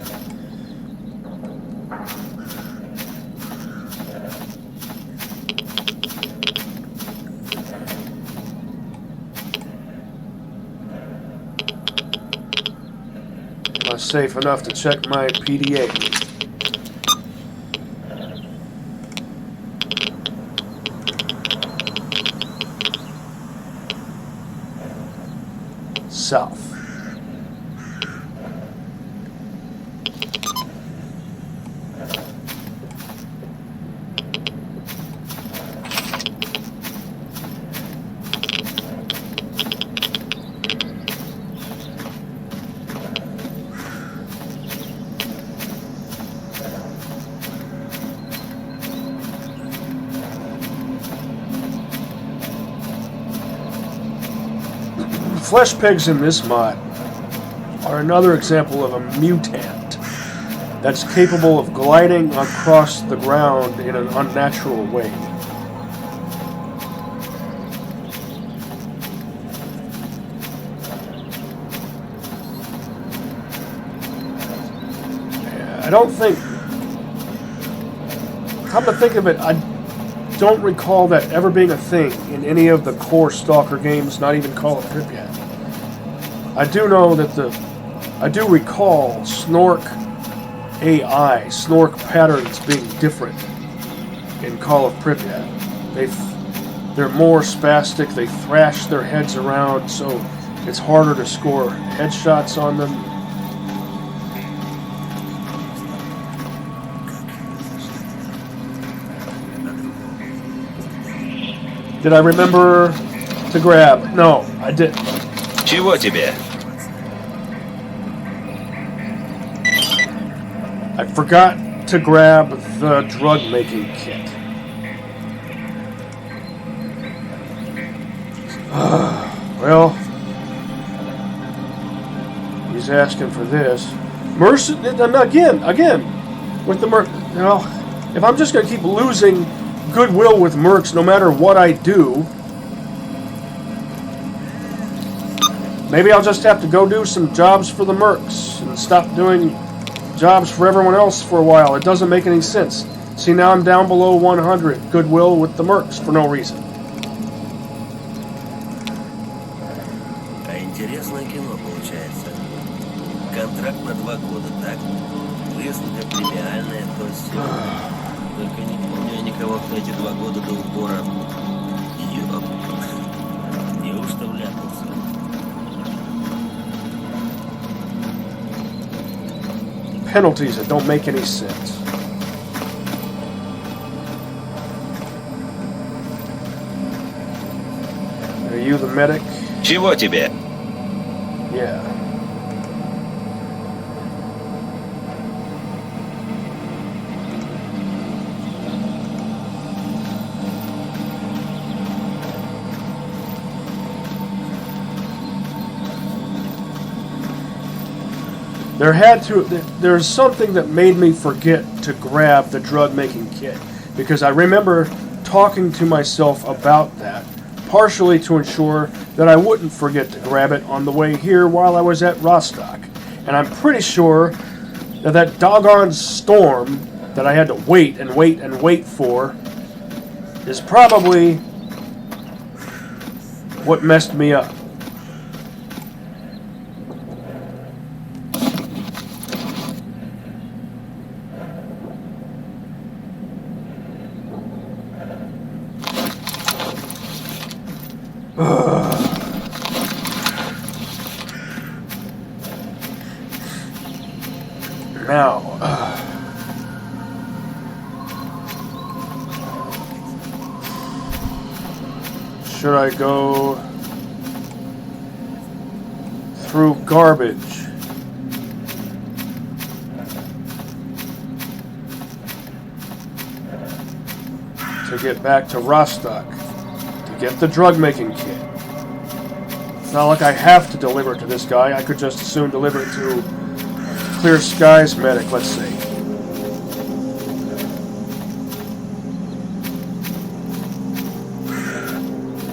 Safe enough to check my PDA. South. Flesh pigs in this mod are another example of a mutant that's capable of gliding across the ground in an unnatural way. I don't think, come to think of it, I don't recall that ever being a thing in any of the core Stalker games, not even Call of Pripyat. I do know that I do recall Snork AI, Snork patterns being different in Call of Pripyat. They're more spastic, they thrash their heads around, so it's harder to score headshots on them. Did I remember to grab? No, I didn't. Чего тебе? I forgot to grab the drug-making kit. Well, he's asking for this. Again, with the Merc. Well, if I'm just going to keep losing goodwill with Mercs no matter what I do, maybe I'll just have to go do some jobs for the Mercs and stop doing jobs for everyone else for a while. It doesn't make any sense. See, now I'm down below 100 goodwill with the Mercs for no reason. А интересное кино получается. Контракт на 2 года, так? Выслуга премиальная, то есть... Только не помню никого, кто эти 2 года до упора. Ёп. Неужто вляпался? Penalties that don't make any sense. Are you the medic? Чего тебе? Yeah. There's something that made me forget to grab the drug-making kit, because I remember talking to myself about that, partially to ensure that I wouldn't forget to grab it on the way here while I was at Rostock. And I'm pretty sure that that doggone storm that I had to wait and wait and wait for is probably what messed me up. Now, should I go through garbage? To get back to Rostock, to get the drug making kit. It's not like I have to deliver it to this guy. I could just as soon deliver it to Clear Skies Medic, let's say.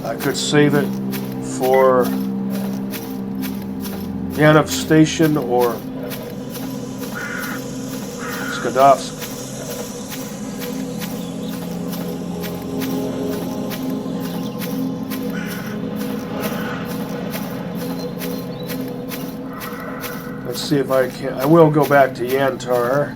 I could save it for Yanov Station or Skadovsk. Let's see if I can. I will go back to Yantar.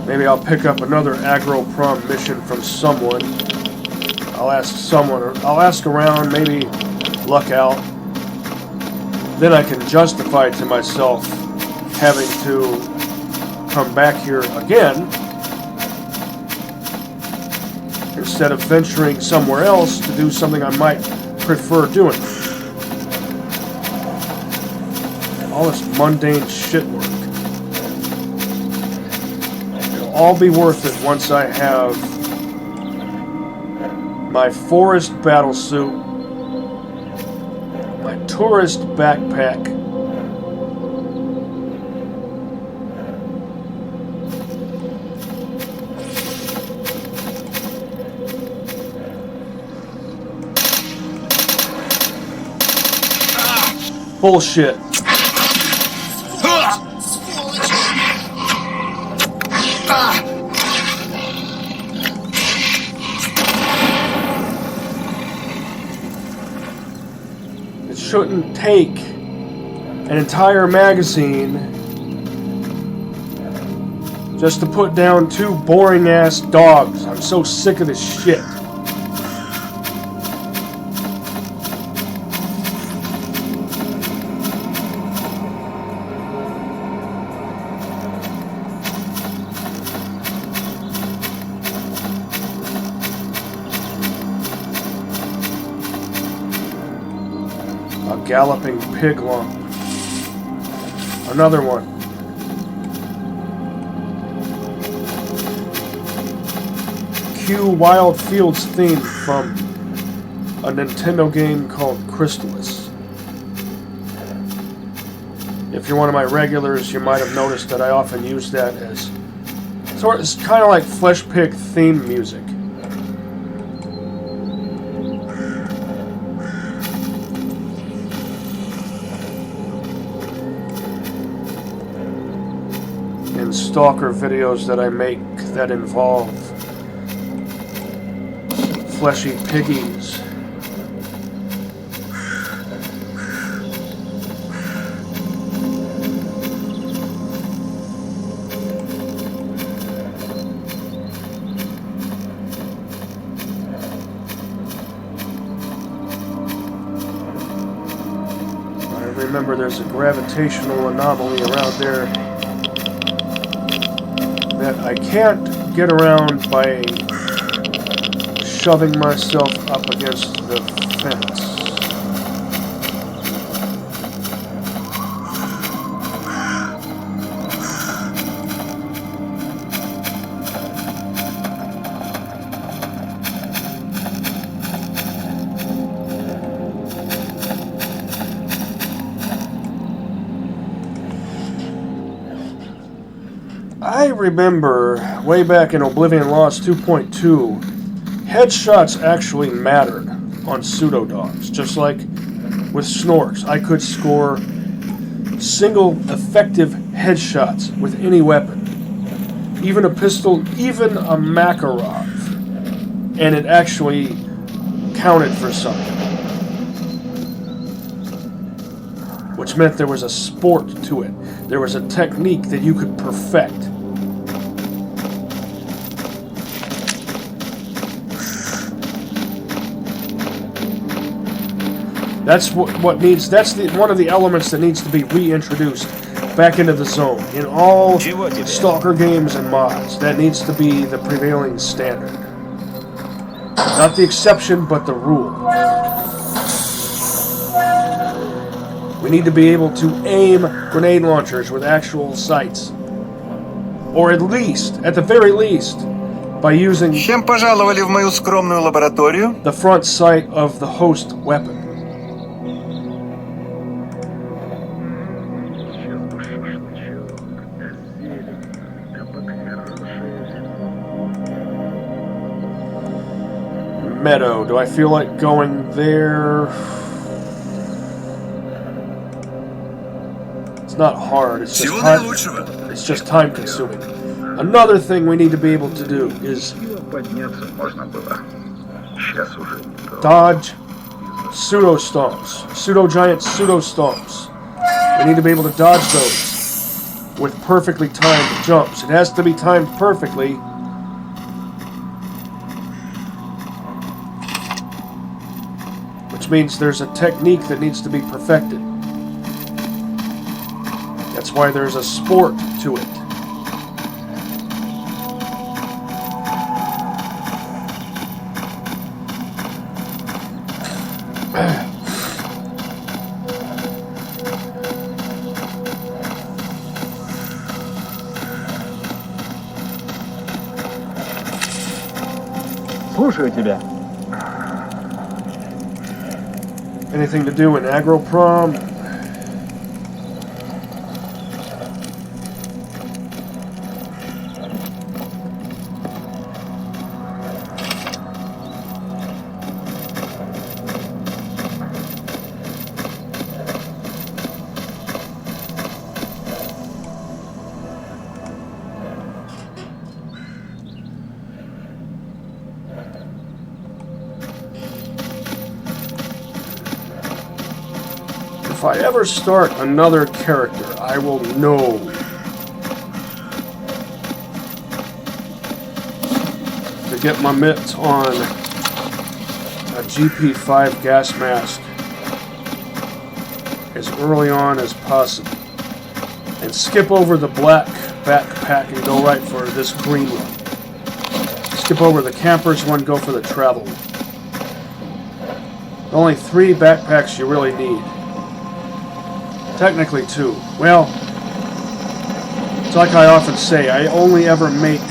Maybe I'll pick up another agro-prom mission from someone. I'll ask someone, or I'll ask around, maybe luck out. Then I can justify to myself having to come back here again instead of venturing somewhere else to do something I might prefer doing. All this mundane shit work. It'll all be worth it once I have my forest battlesuit, my tourist backpack, bullshit. It shouldn't take an entire magazine just to put down two boring ass dogs. I'm so sick of this shit. Galloping pig lump. Another one. Cue Wild Fields theme from a Nintendo game called Crystalis. If you're one of my regulars, you might have noticed that I often use that as it's kind of like Flesh Pig theme music. Stalker videos that I make that involve fleshy piggies. I remember there's a gravitational anomaly around there that I can't get around by shoving myself up against the fence. I remember way back in Oblivion Lost 2.2, headshots actually mattered on pseudo-dogs. Just like with Snorks, I could score single effective headshots with any weapon. Even a pistol, even a Makarov. And it actually counted for something. Which meant there was a sport to it. There was a technique that you could perfect. That's what needs. That's one of the elements that needs to be reintroduced back into the zone in all Stalker games and mods. That needs to be the prevailing standard. Not the exception, but the rule. We need to be able to aim grenade launchers with actual sights. Or at least, at the very least, by using Чем пожаловали в мою скромную лабораторию? the front sight of the host weapon. Meadow, do I feel like going there? It's not hard, it's just time consuming. Another thing we need to be able to do is dodge pseudo-stomps, pseudo-giant pseudo-stomps. We need to be able to dodge those with perfectly timed jumps. It has to be timed perfectly. Which means there's a technique that needs to be perfected. That's why there's a sport to it. Слушаю тебя. Anything to do in Agroprom? If I ever start another character, I will know to get my mitts on a GP5 gas mask as early on as possible and skip over the black backpack and go right for this green one. Skip over the campers one, go for the travel one. Only 3 backpacks you really need. Technically 2. Well, it's like I often say, I only ever make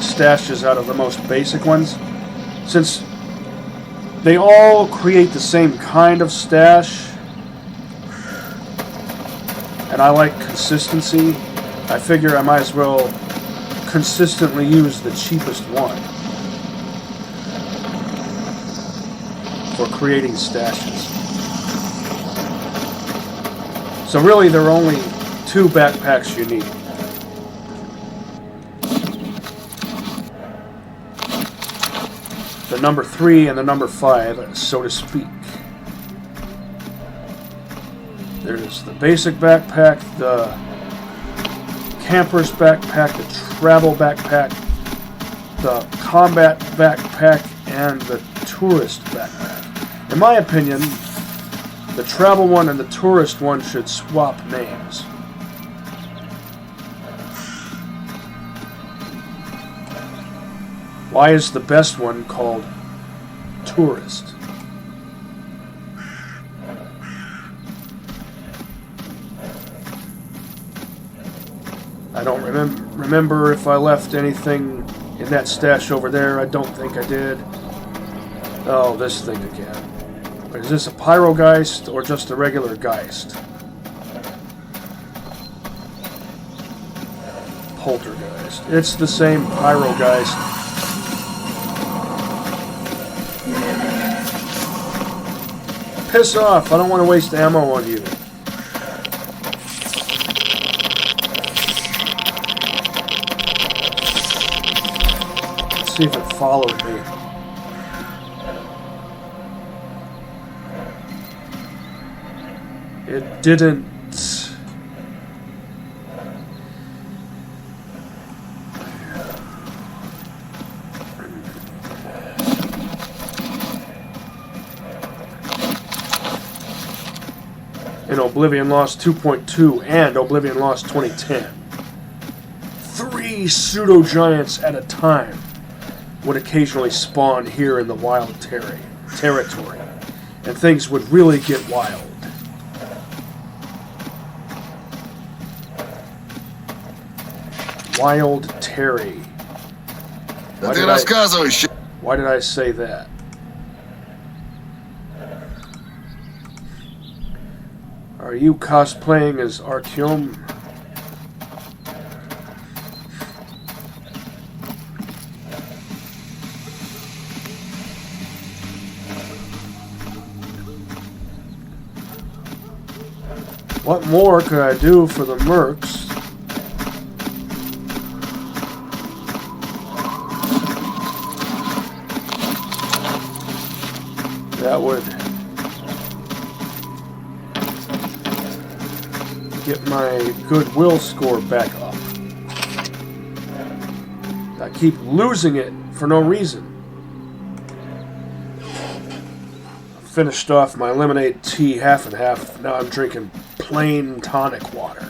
stashes out of the most basic ones. Since they all create the same kind of stash, and I like consistency, I figure I might as well consistently use the cheapest one for creating stashes. So really, there are only 2 backpacks you need. The number 3 and the number 5, so to speak. There's the basic backpack, the camper's backpack, the travel backpack, the combat backpack, and the tourist backpack. In my opinion, the travel one and the tourist one should swap names. Why is the best one called tourist? I don't remember if I left anything in that stash over there. I don't think I did. Oh, this thing again. Is this a Pyrogeist or just a regular Geist? poltergeist. It's the same pyrogeist. Piss off! I don't want to waste ammo on you. Let's see if it followed me. It didn't. In Oblivion Lost 2.2 and Oblivion Lost 2010. 3 pseudo-giants at a time would occasionally spawn here in the wild territory, and things would really get wild. Wild Terry. Да ты рассказывай, щ... Why did I say that? Are you cosplaying as Artyom? What more could I do for the mercs? That would get my goodwill score back up. I keep losing it for no reason. Finished off my lemonade tea half and half. Now I'm drinking plain tonic water.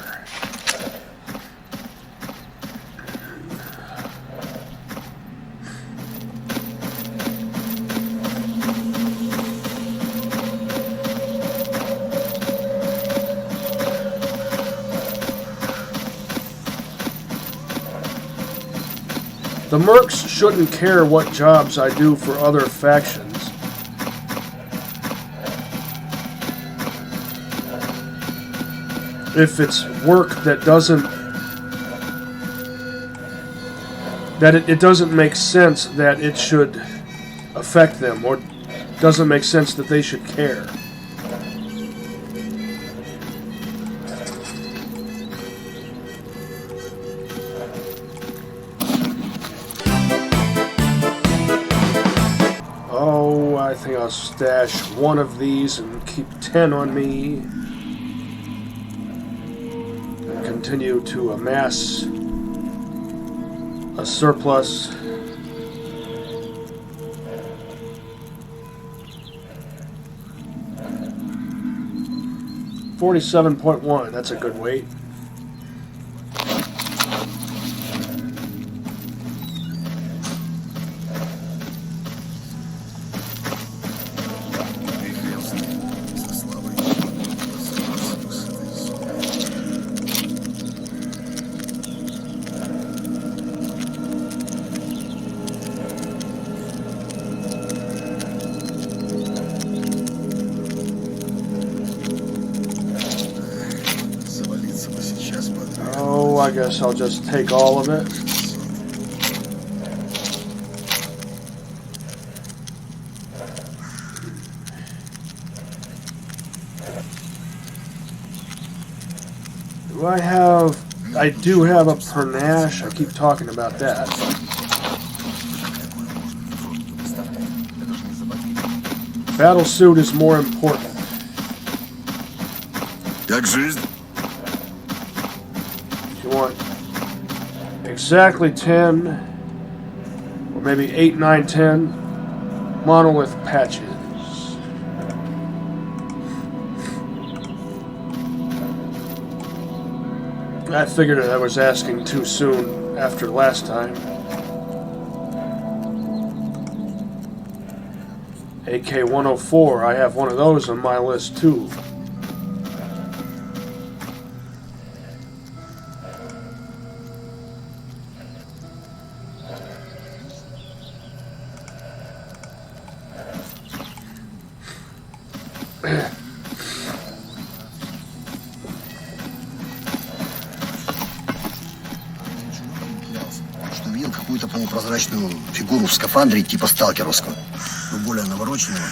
The mercs shouldn't care what jobs I do for other factions. If it's work that doesn't... it doesn't make sense that it should affect them, or doesn't make sense that they should care. Oh, I think I'll stash one of these and keep 10 on me. And continue to amass a surplus. $47.1, that's a good weight. Oh, I guess I'll just take all of it. Do I have... I do have a panache. I keep talking about that. Battlesuit is more important. Как жизнь? If you want exactly 10, or maybe 8, 9, 10 monolith patches. I figured I was asking too soon after last time. AK-104, I have one of those on my list too. видел какую-то полупрозрачную фигуру в скафандре типа сталкеровского, но более навороченного.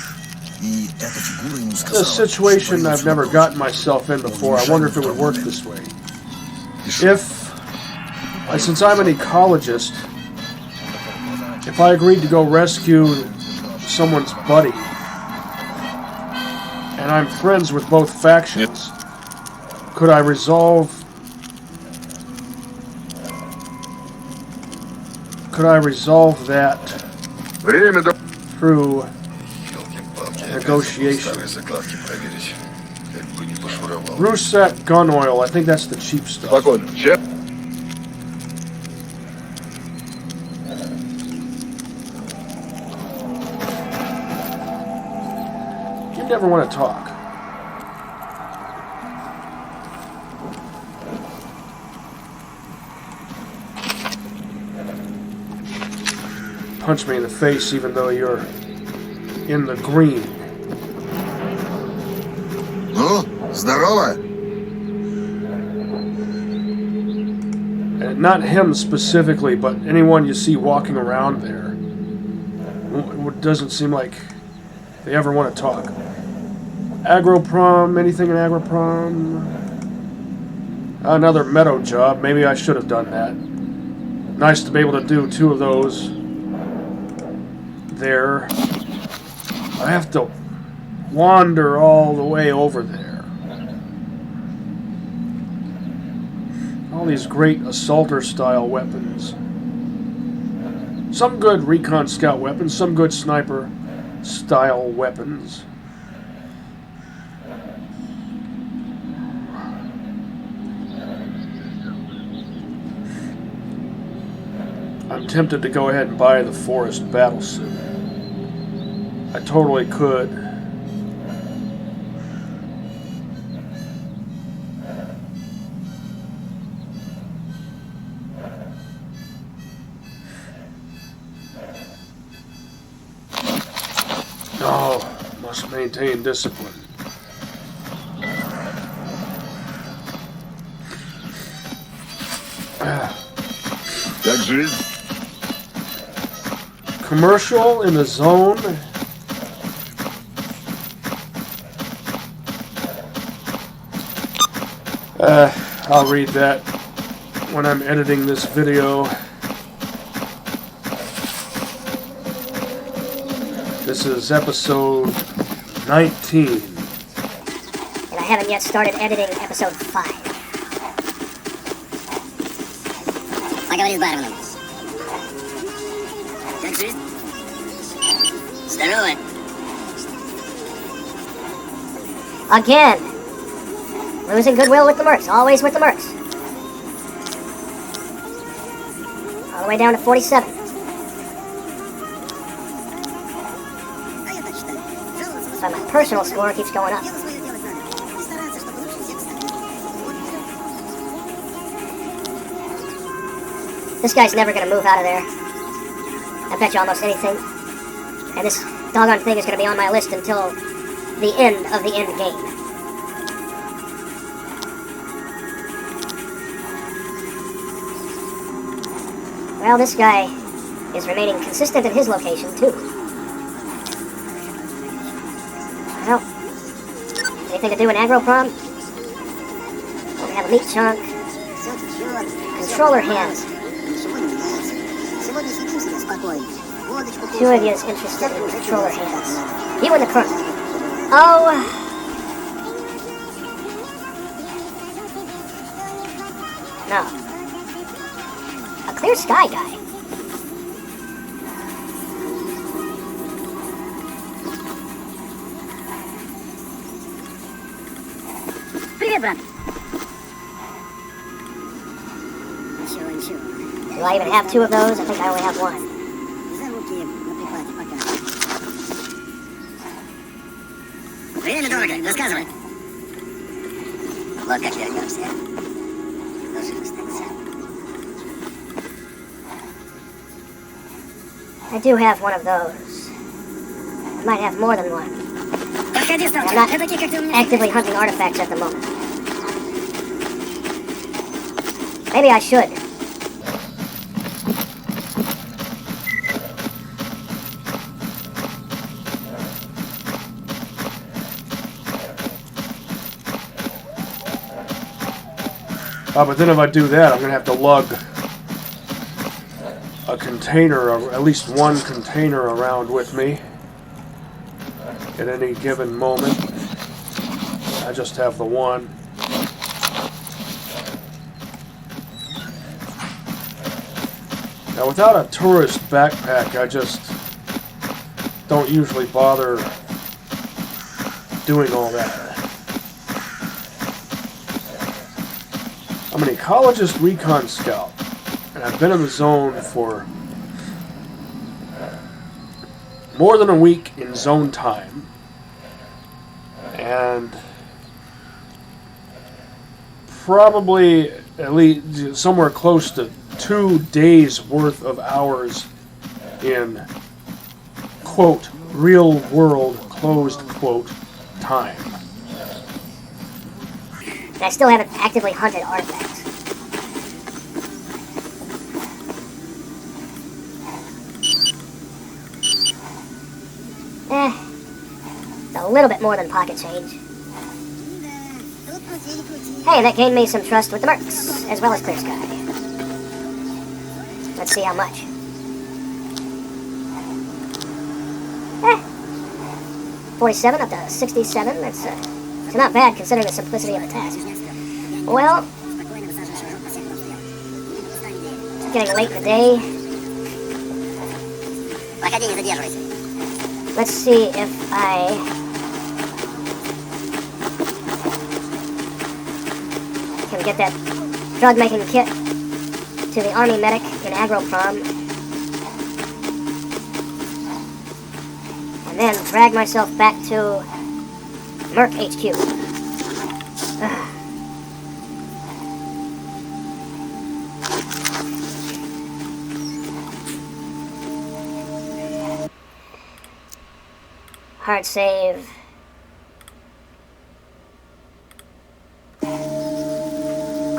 И эта фигура ему сказала... A situation I've never gotten myself in before. I wonder if it would work this way. Since I'm an ecologist, if I agreed to go rescue someone's buddy, and I'm friends with both factions, could I resolve that through negotiation? Russet gun oil, I think that's the cheap stuff. You never want to talk. Punch me in the face even though you're in the green. Ну, здорово. And not him specifically, but anyone you see walking around there. It doesn't seem like they ever want to talk. Agroprom, anything in Agroprom? Another meadow job. Maybe I should have done that. Nice to be able to do 2 of those there. I have to wander all the way over there. All these great assaulter style weapons. Some good recon scout weapons, some good sniper style weapons. I'm tempted to go ahead and buy the forest battlesuit. I totally could. No, must maintain discipline. Как жизнь? Commercial in the zone. I'll read that when I'm editing this video. This is episode 19. And I haven't yet started editing episode 5. Поговори с барменом. Как жизнь? Здорово. Again. Losing goodwill with the mercs. Always with the mercs. All the way down to 47. So my personal score keeps going up. This guy's never going to move out of there. I bet you almost anything. And this doggone thing is going to be on my list until the end of the end game. Well, this guy is remaining consistent in his location, too. Well, anything to do in Agroprom? We have a meat chunk. Controller hands. 2 of you is interested in controller hands. You and the crook. Oh. No. A clear sky guy. Привет, брат. Do I even have 2 of those? I think I only have 1. Время дорого, рассказывай. Вот как вернемся. Должен остаться. I do have one of those. I might have more than one. I'm not actively hunting artifacts at the moment. Maybe I should. But then if I do that, I'm going to have to lug a container, or at least one container around with me at any given moment. I just have the one. Now without a tourist backpack, I just don't usually bother doing all that. I'm an Ecologist Recon Scout, and I've been in the zone for more than a week in zone time, and probably at least somewhere close to 2 days worth of hours in quote real world closed quote time. And I still haven't actively hunted artifacts. A little bit more than pocket change. Hey, that gained me some trust with the mercs, as well as Clear Sky. Let's see how much. 47 up to 67, that's not bad considering the simplicity of the task. Well, it's getting late in the day. Let's see if I can get that drug-making kit to the Army medic in Agroprom, and then drag myself back to Merc HQ. Hard save.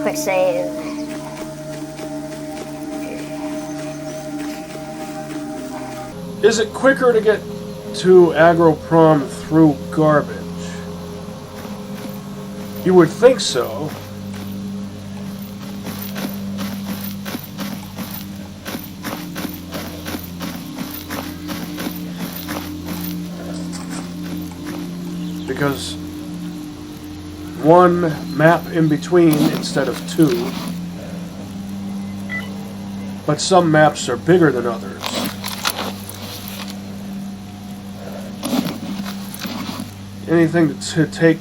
Quick save. Is it quicker to get to Agroprom through garbage? You would think so. Because one map in between instead of two. But some maps are bigger than others. Anything to take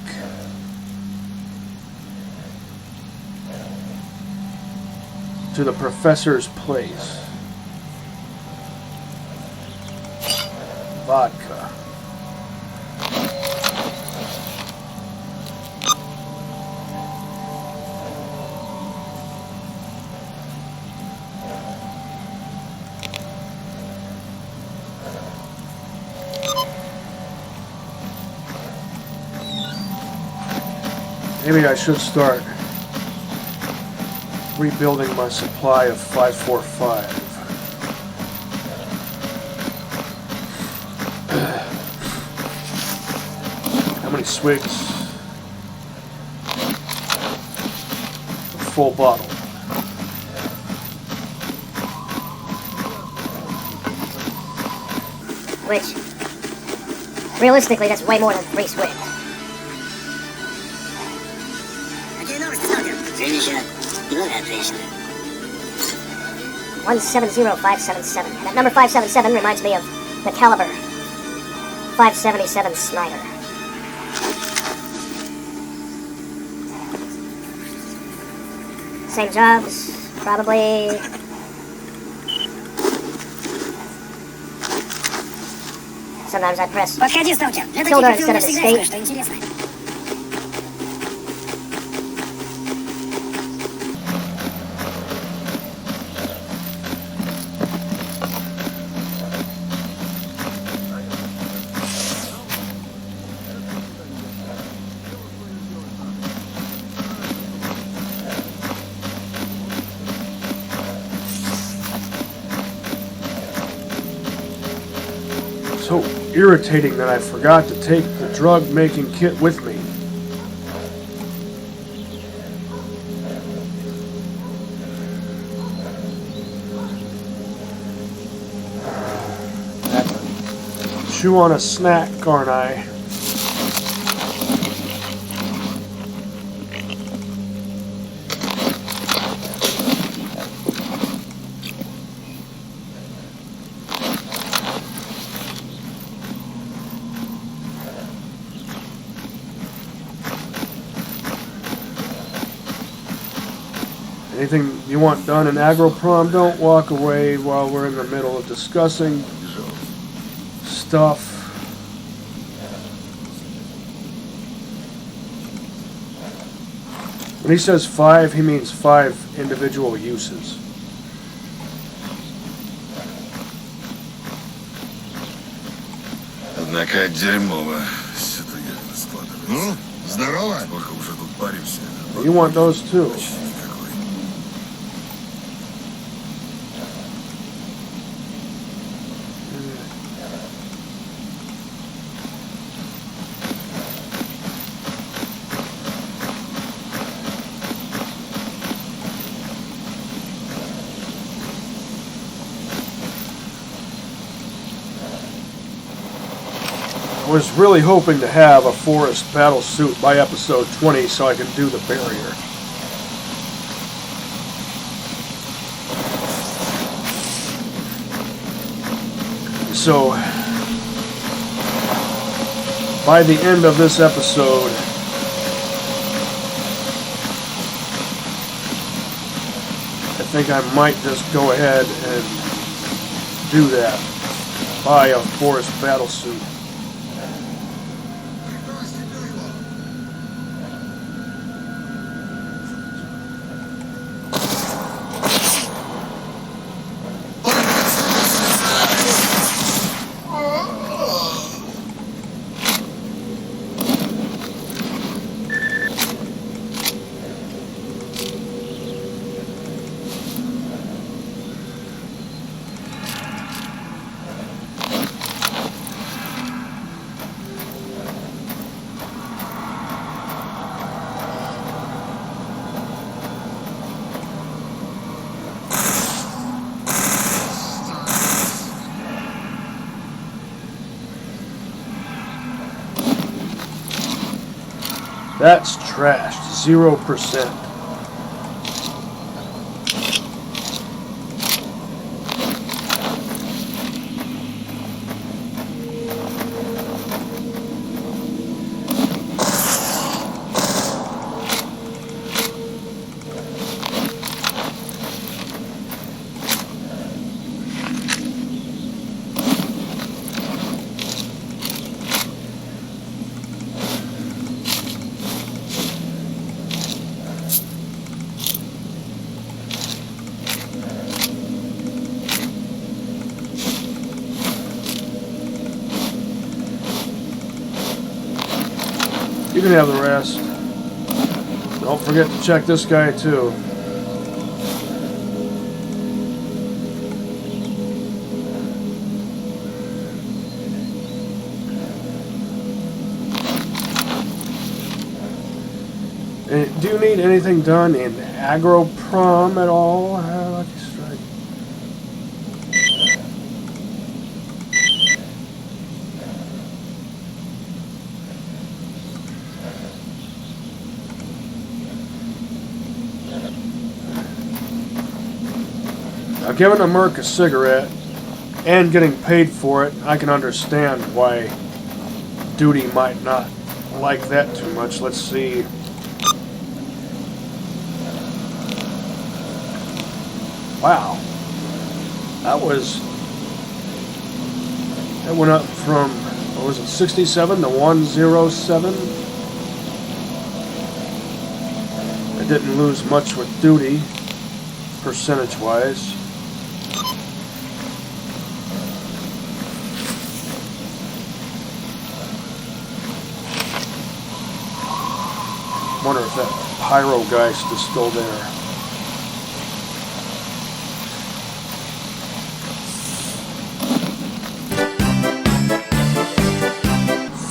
to the professor's place. Vodka. Maybe I should start rebuilding my supply of 545. How many swigs? A full bottle. Which, realistically, that's way more than 3 swigs. 170577. And that number 577 reminds me of the caliber 577 Snyder. Same jobs, probably. Sometimes I press tilde instead of escape. So irritating that I forgot to take the drug-making kit with me. chew on a snack, aren't I? Anything you want done in agroprom, don't walk away while we're in the middle of discussing stuff. When he says 5, he means 5 individual uses. Однако дерьмово. Что-то я не складывается. Ну, здорово. Сколько уже тут паримся. You want those too. Никакой. I was really hoping to have a forest battle suit by episode 20 so I can do the barrier. So, by the end of this episode, I think I might just go ahead and do that. Buy a forest battle suit. That's trashed. 0%. You can have the rest. Don't forget to check this guy too. And do you need anything done in agroprom at all? Lucky strike. Now, giving a merc a cigarette and getting paid for it, I can understand why Duty might not like that too much. Let's see. Wow. That went up from, what was it, 67 to 107? I didn't lose much with Duty, percentage-wise. Wonder if that pyro geist is still there.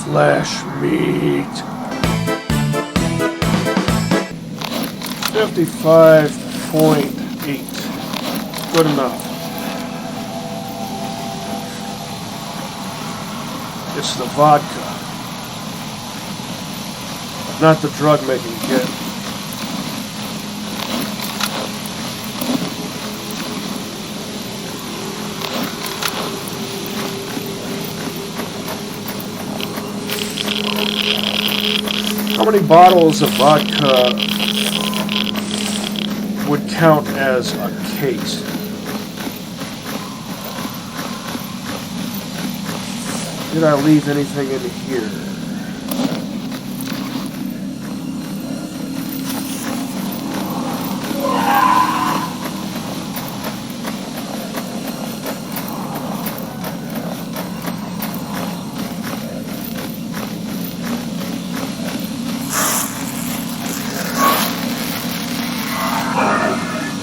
Flesh meat. 55.8. Good enough. It's the vodka. Not the drug-making kit. How many bottles of vodka would count as a case? Did I leave anything in here?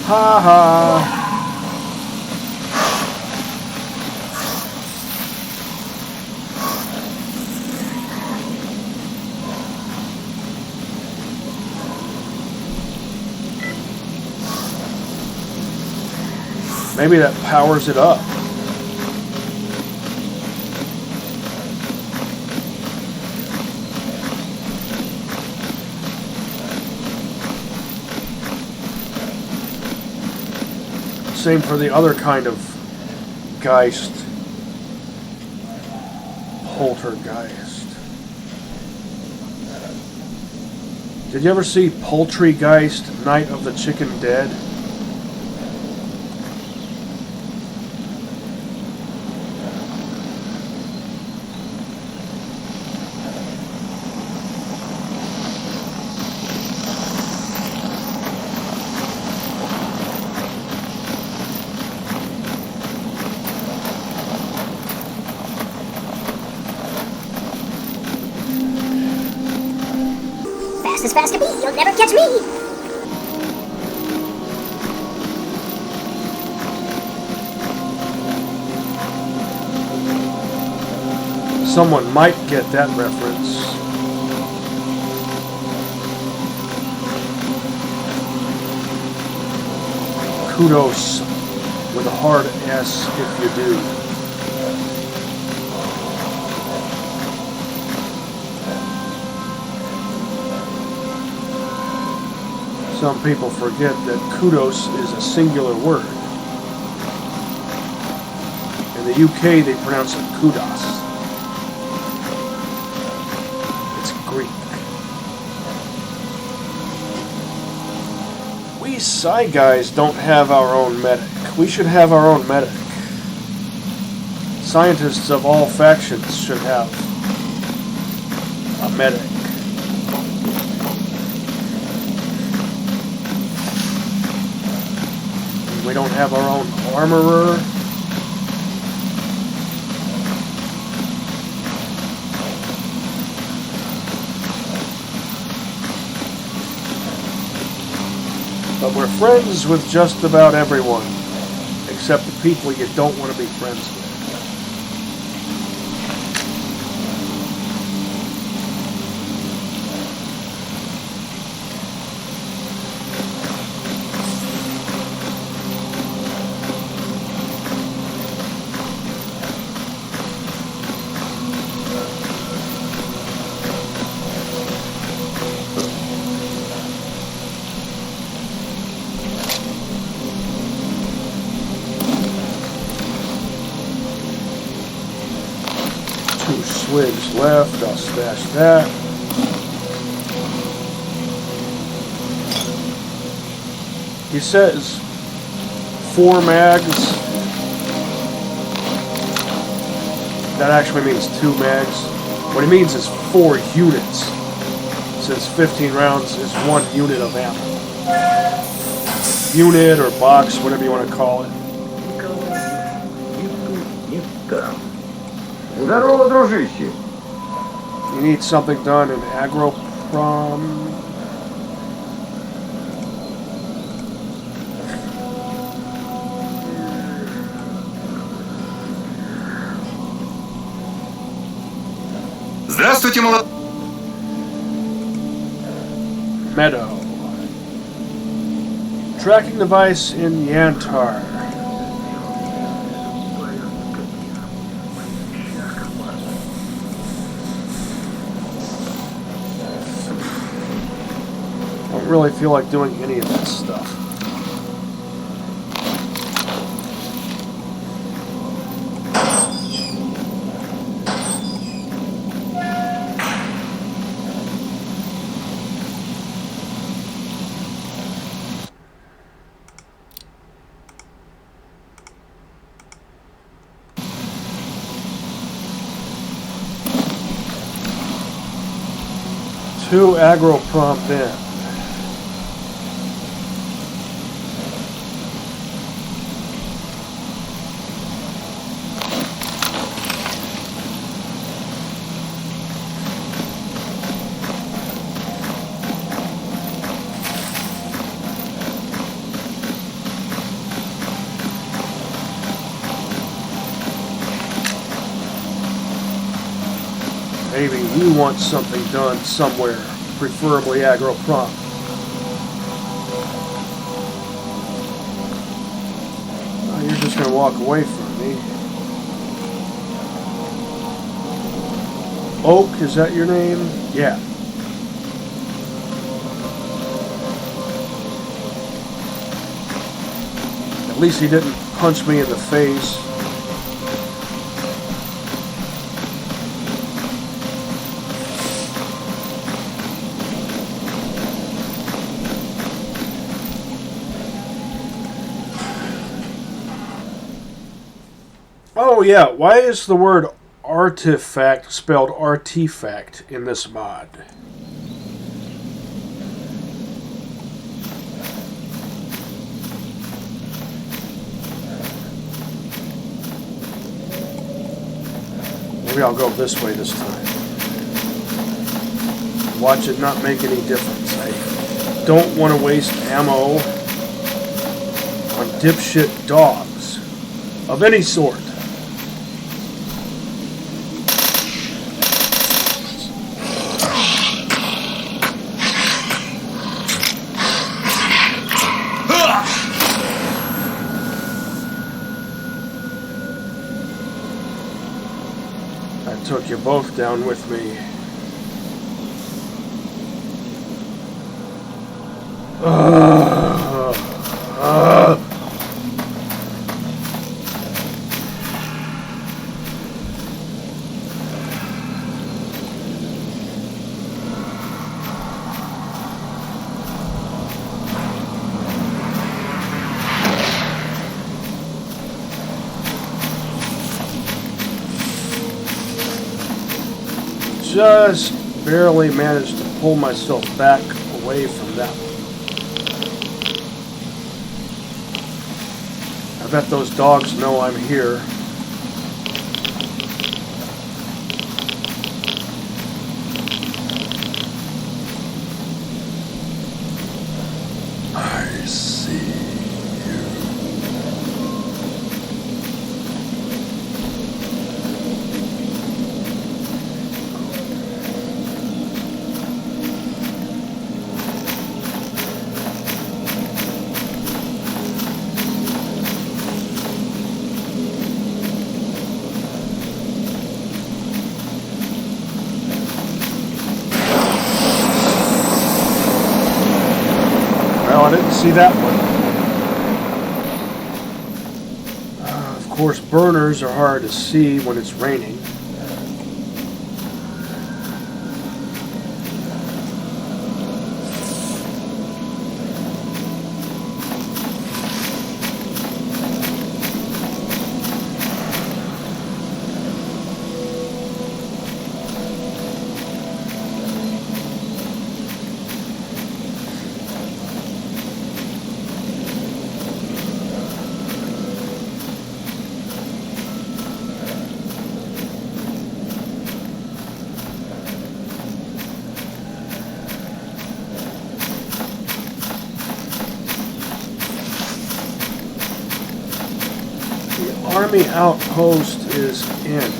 Ha ha. Maybe that powers it up. Same for the other kind of Geist. Poltergeist. Did you ever see Poultrygeist, Night of the Chicken Dead? Fast as fast to be, you'll never catch me! Someone might get that reference. Kudos with a hard S if you do. Some people forget that kudos is a singular word. In the UK, they pronounce it kudos. It's Greek. We Psi guys don't have our own medic. We should have our own medic. Scientists of all factions should have a medic. We don't have our own armorer. But we're friends with just about everyone, except the people you don't want to be friends with. Swigs left, I'll stash that. He says 4 mags. That actually means 2 mags. What he means is 4 units, since 15 rounds is 1 unit of ammo. Unit or box, whatever you want to call it. Здорово, дружище. You need something done in agroprom. Здравствуйте, молодой. Meadow. Tracking device in Yantar. really feel like doing any of this stuff. Two aggro prompt in. Maybe we want something done somewhere, preferably aggro prompt. Oh, you're just going to walk away from me. Oak, is that your name? Yeah. At least he didn't punch me in the face. Oh yeah, why is the word artifact spelled artifact in this mod? Maybe I'll go this way this time. Watch it not make any difference. I don't want to waste ammo on dipshit dogs of any sort. Took you both down with me. Just barely managed to pull myself back away from that one. I bet those dogs know I'm here. I see. I didn't see that one. Of course, burners are hard to see when it's raining. Army outpost is in.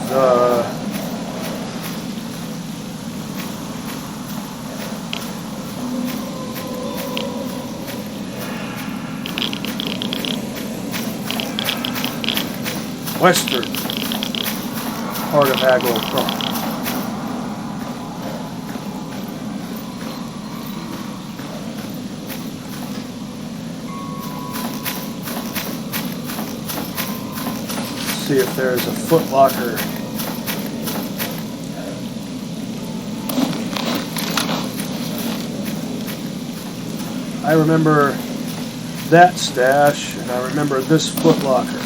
The Western part of Agro-Pro. See if there's a foot locker. I remember that stash, and I remember this foot locker.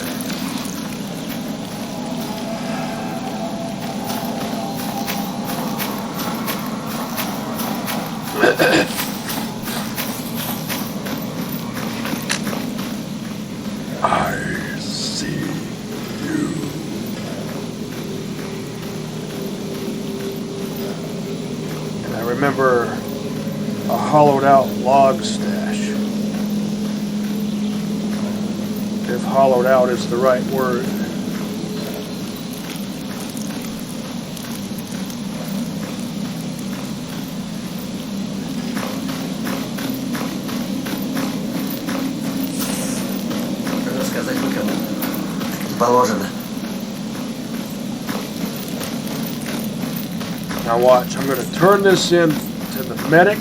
I see you. And I remember a hollowed out log stash. If hollowed out is the right word. Рассказать никому. Так не положено. Now watch, I'm going to turn this in to the medic,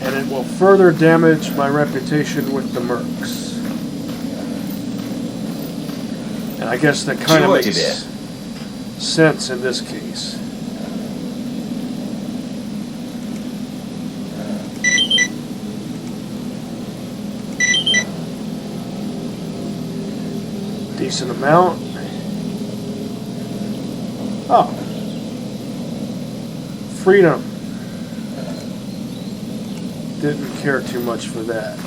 and it will further damage my reputation with the mercs. And I guess that kind of Чего makes тебе? sense in this case. Decent amount. Oh. Freedom. Didn't care too much for that.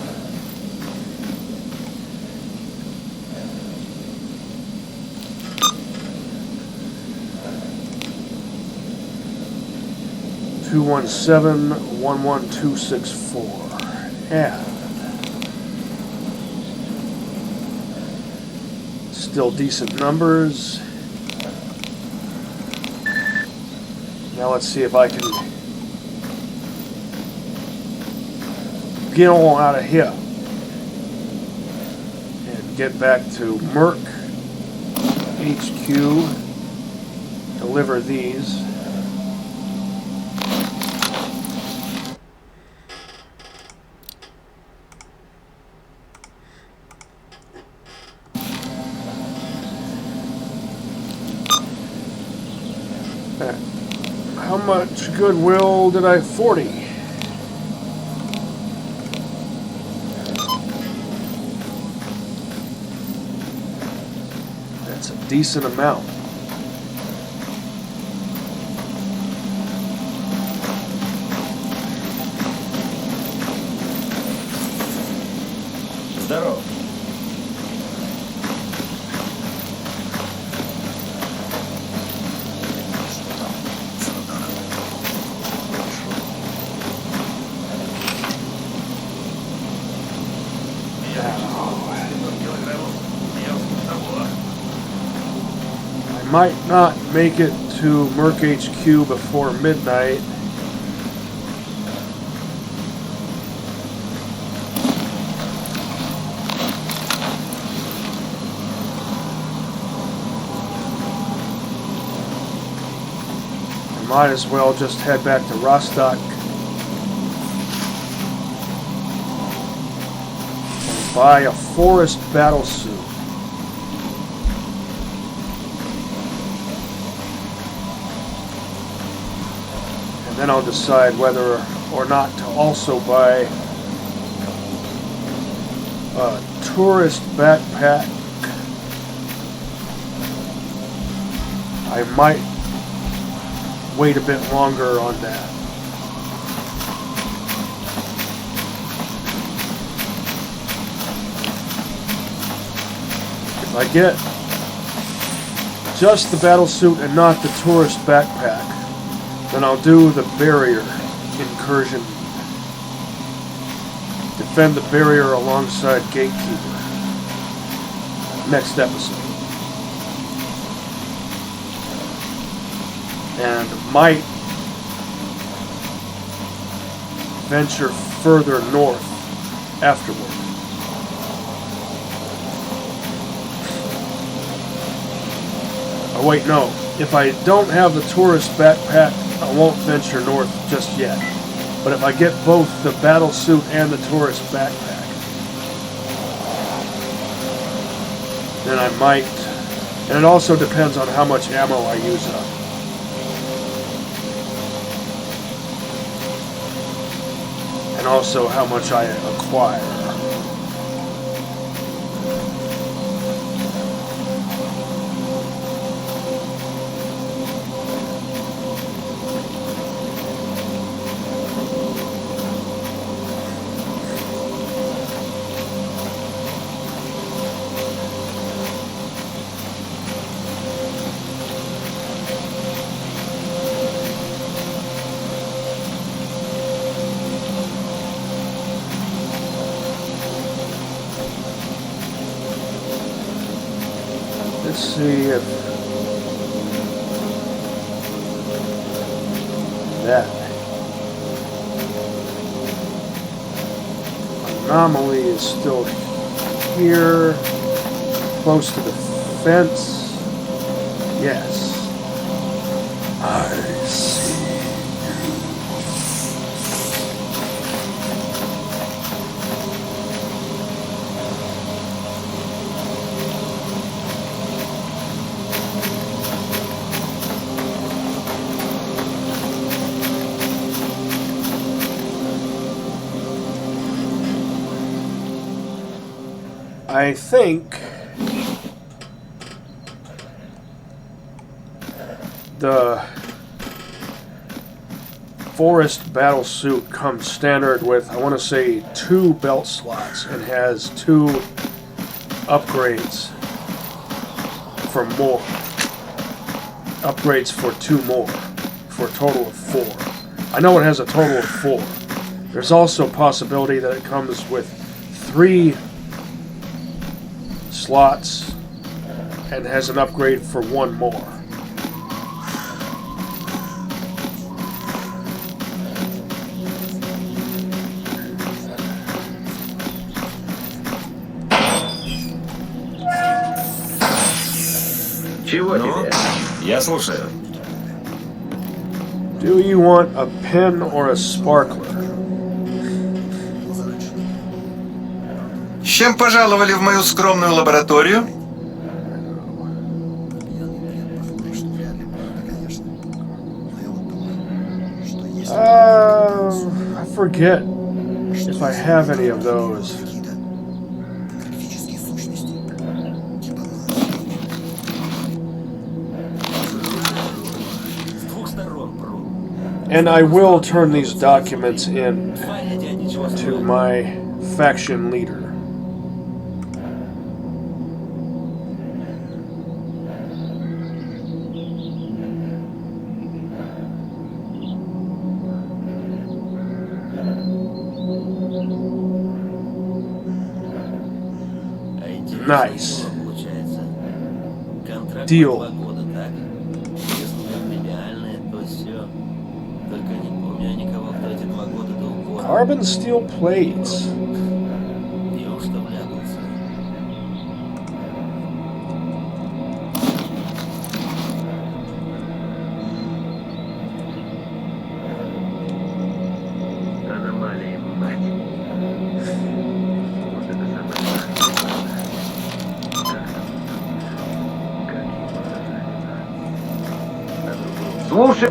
$217-11264. Yeah. Still decent numbers. Now let's see if I can get on out of here and get back to Merc HQ, deliver these. How much goodwill did I? 40. That's a decent amount. Здорово. I might not make it to Merc HQ before midnight. I might as well just head back to Rostock and buy a forest battlesuit. And then I'll decide whether or not to also buy a tourist backpack. I might wait a bit longer on that. If I get just the battlesuit and not the tourist backpack, then I'll do the barrier incursion. Defend the barrier alongside Gatekeeper. Next episode. And might venture further north afterward. Oh wait, no. If I don't have the tourist backpack, I won't venture north just yet. But if I get both the battlesuit and the tourist backpack, then I might. And it also depends on how much ammo I use up. And also how much I acquire. Let's see if that Anomaly is still here, close to the fence. Yes. I see. I think the forest battlesuit comes standard with, I want to say, 2 belt slots and has 2 upgrades for more. Upgrades for 2 more, for a total of 4. I know it has a total of 4. There's also a possibility that it comes with 3 slots and has an upgrade for 1 more. Чего тебе? Я слушаю. Do you want a pen or a sparkler? С чем пожаловали в мою скромную лабораторию? I forget if I have any of those. And I will turn these documents in to my faction leader. Nice. Deal. Carbon steel plates. Аномалии, мать. Вот это самое страшное. Слушай.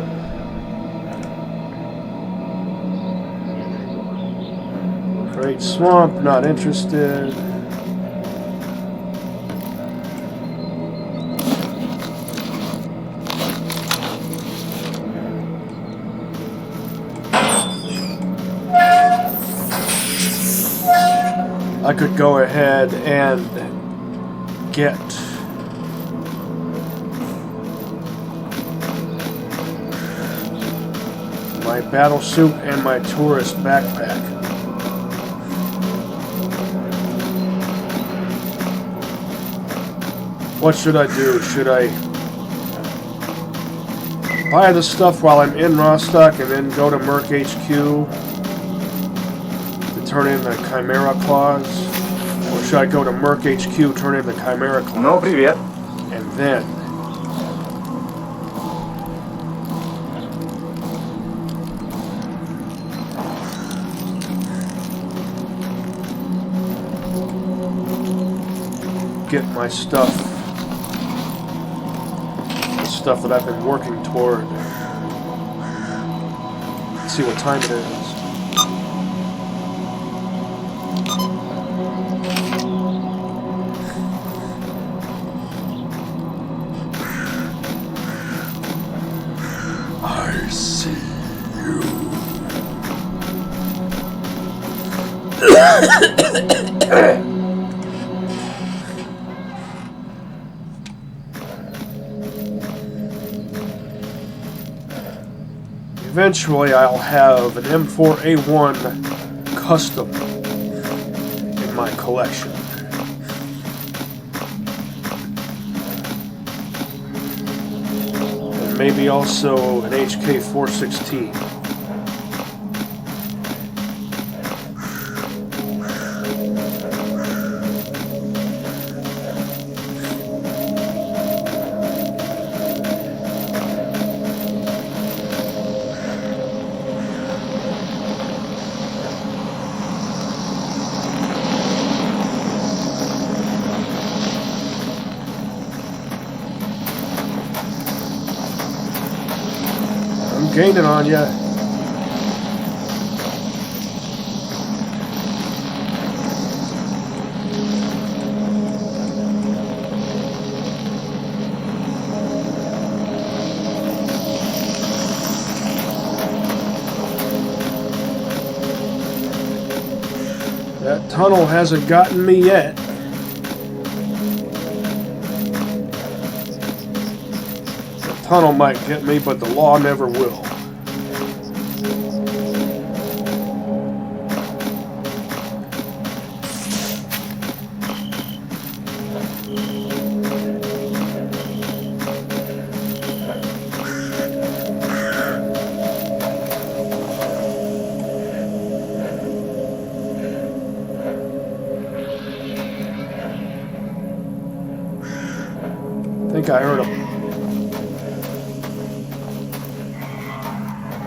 Great Swamp, not interested. I could go ahead and get my battlesuit and my tourist backpack. What should I do? Should I buy the stuff while I'm in Rostock and then go to Merc HQ to turn in the Chimera Claws? Or should I go to Merc HQ, turn in the Chimera Claws? Ну, привет. And then get my stuff. The stuff that I've been working toward. Let's see what time it is. I see you. Eventually, I'll have an M4A1 custom in my collection. And maybe also an HK416. Gaining on you. That tunnel hasn't gotten me yet. The tunnel might get me, but the law never will. I think I heard him.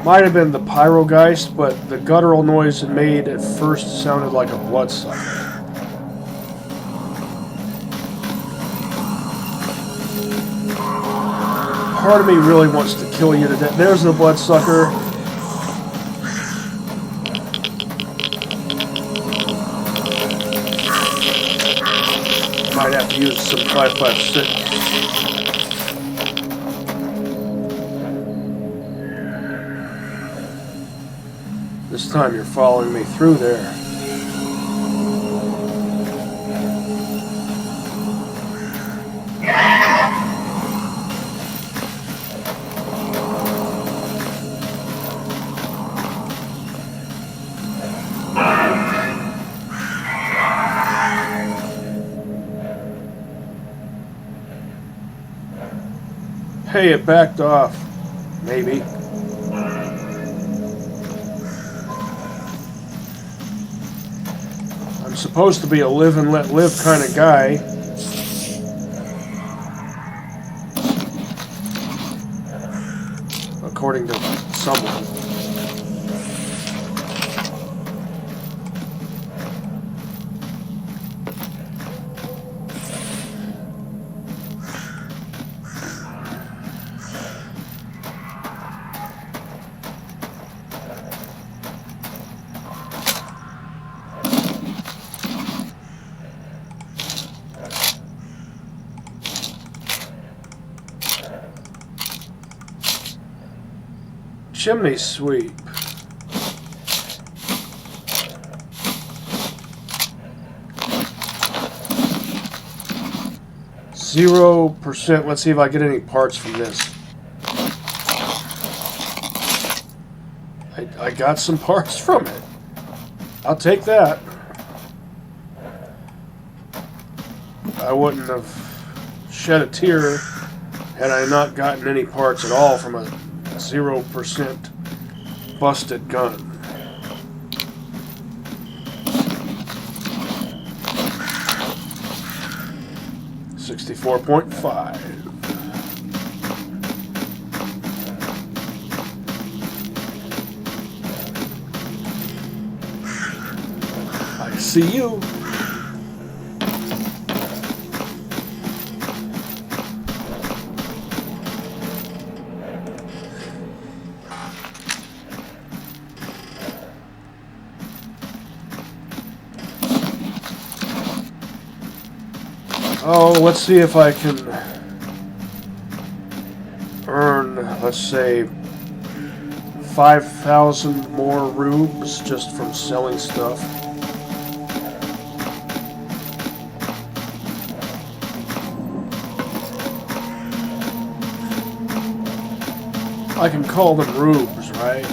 Might have been the Pyrogeist, but the guttural noise it made at first sounded like a bloodsucker. Part of me really wants to kill you to death. There's the bloodsucker. Might have to use some 5.56. This time you're following me through there. Hey, it backed off. Maybe. I'm supposed to be a live and let live kind of guy. According to someone. Chimney sweep. %. Let's see if I get any parts from this. I got some parts from it. I'll take that. I wouldn't have shed a tear had I not gotten any parts at all from a 0% busted gun. $64.5. I see you. Oh, let's see if I can earn, let's say, 5,000 more rubes just from selling stuff. I can call them rubes, right?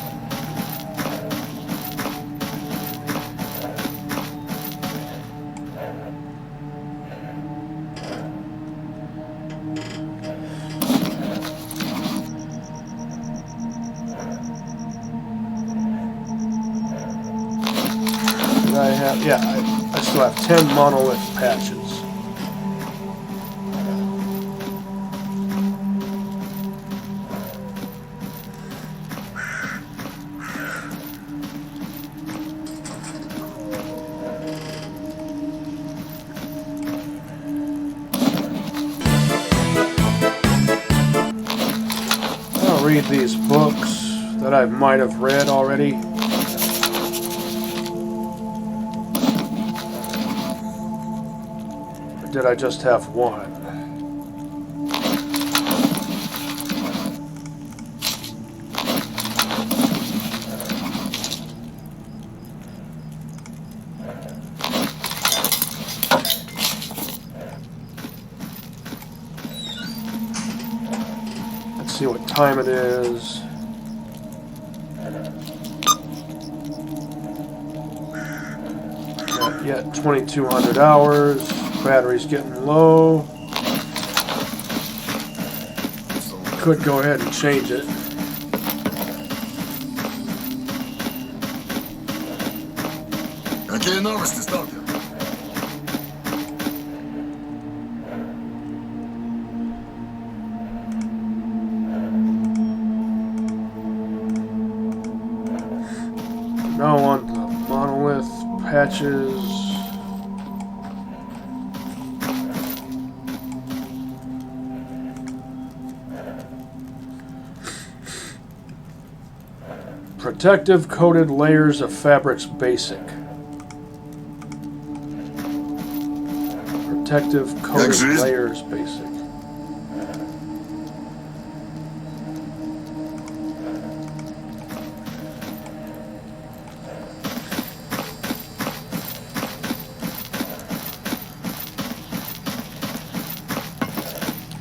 I still have 10 monolith patches. I'll read these books that I might have read already. Did I just have one? Let's see what time it is. Not yet 2,200 hours. Battery's getting low. Could go ahead and change it. Какие новости, сталкер? No on the monolith patches. Protective coated layers of fabrics basic. Protective coated layers basic.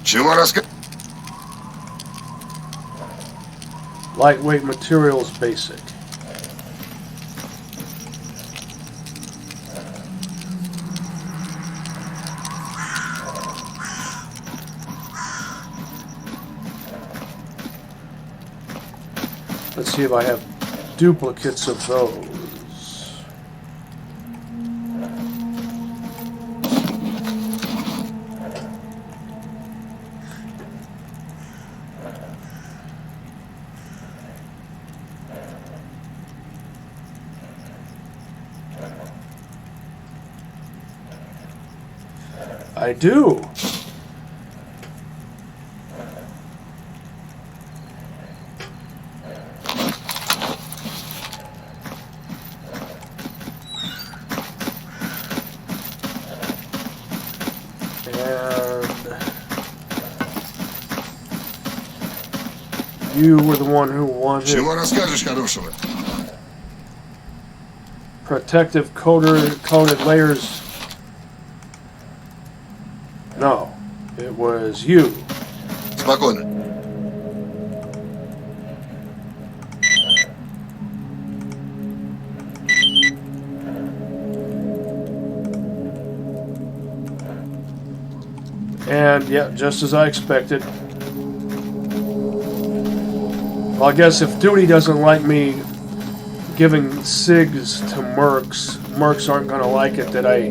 Чего рассказывать? Lightweight materials basic. Let's see if I have duplicates of those. I do. You were the one who wanted Чего расскажешь хорошего? protective coated layers. No, it was you. Спокойно. And yeah, just as I expected. Well, I guess if Duty doesn't like me giving SIGs to Mercs aren't going to like it that I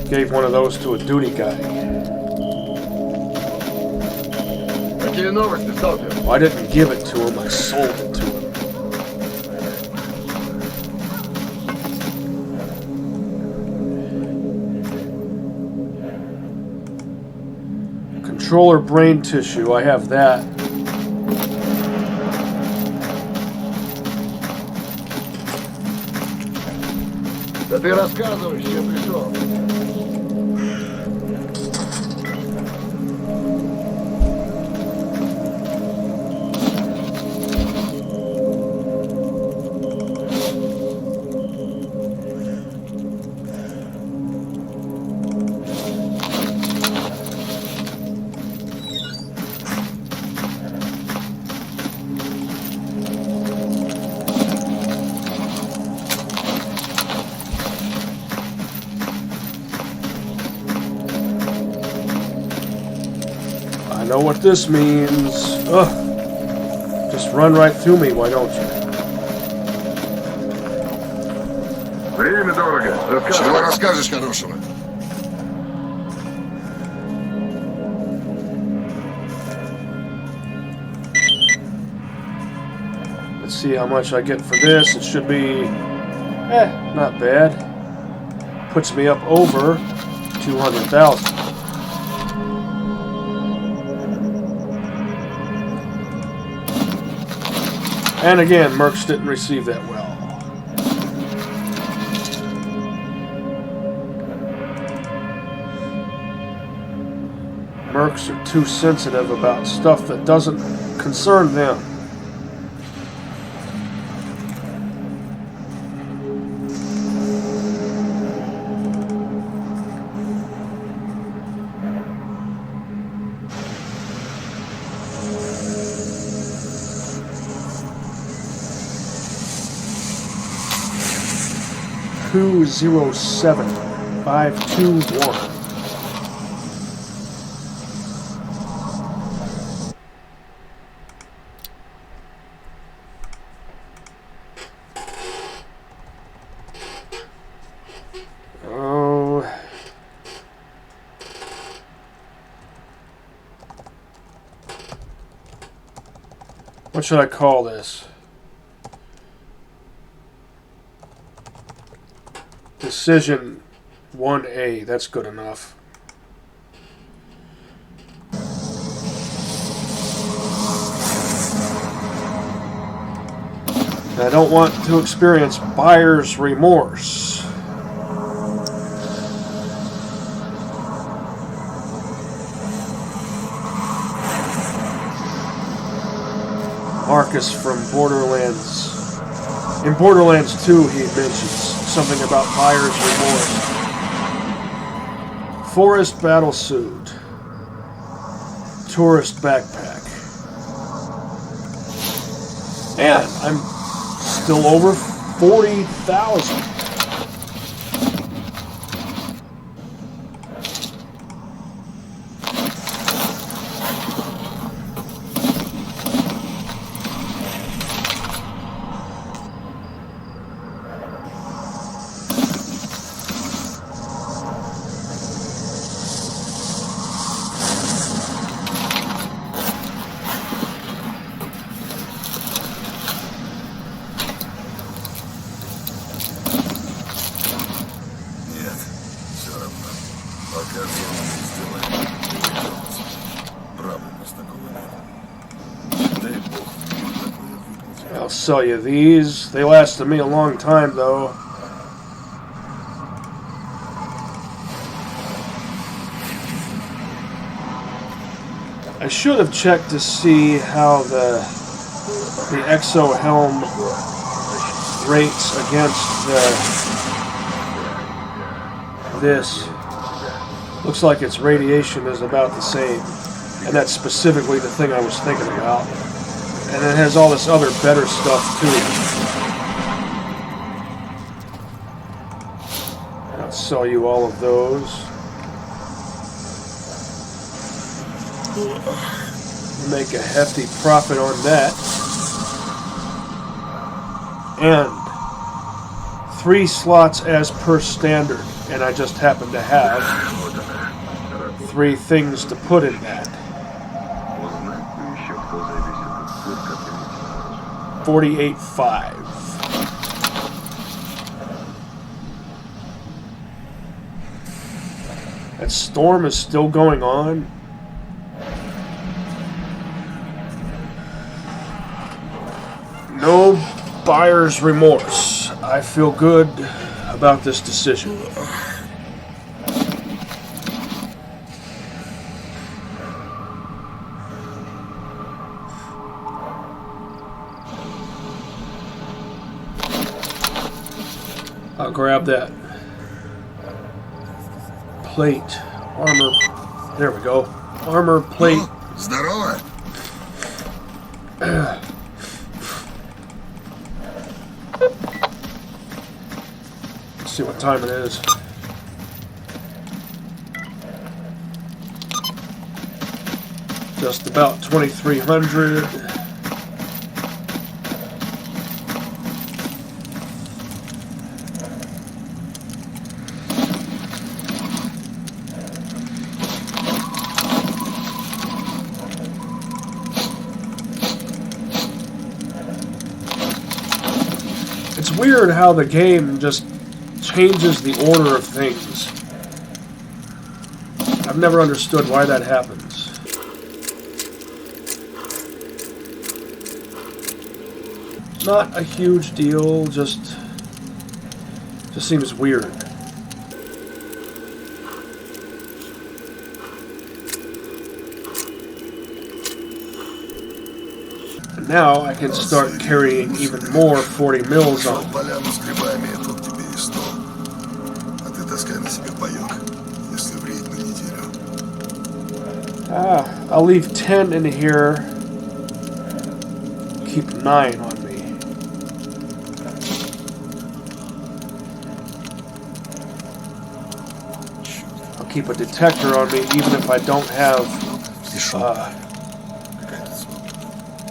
gave one of those to a Duty guy. Какие новости, сталкер? Well, I didn't give it to him, I sold it to him. Controller brain tissue, I have that. Да ты рассказывай, с чем пришел. know what this means. Ugh. Just run right through me, why don't you? Время дорого. Чего расскажешь хорошего? Let's see how much I get for this. It should be, not bad. Puts me up over 200,000. And again, Mercs didn't receive that well. Mercs are too sensitive about stuff that doesn't concern them. Two 07521. What should I call this? Decision 1A. That's good enough. I don't want to experience buyer's remorse. Marcus from Borderlands. In Borderlands 2, he mentions something about buyer's remorse. Forest battlesuit. Tourist backpack. And I'm still over 40,000. I'll sell you these. They lasted me a long time, though. I should have checked to see how the exo helm rates against this. Looks like its radiation is about the same, and that's specifically the thing I was thinking about. And it has all this other better stuff too. I'll sell you all of those. Make a hefty profit on that. And 3 slots as per standard. And I just happen to have 3 things to put in that. 48.5. That storm is still going on. No buyer's remorse. I feel good about this decision. I'll grab that plate, armor. There we go. Armor plate. Здорово. Let's see what time it is. Just about 2,300. It's weird how the game just changes the order of things. I've never understood why that happens. Not a huge deal, just seems weird. And now I can start carrying even more 40 mils on. Поляну с грибами, и тут тебе и стол. А ты таскай на себе паёк, если в рейд на неделю. I'll leave 10 in here. Keep 9 on me. I'll keep a detector on me even if I don't have Какая-то свалка.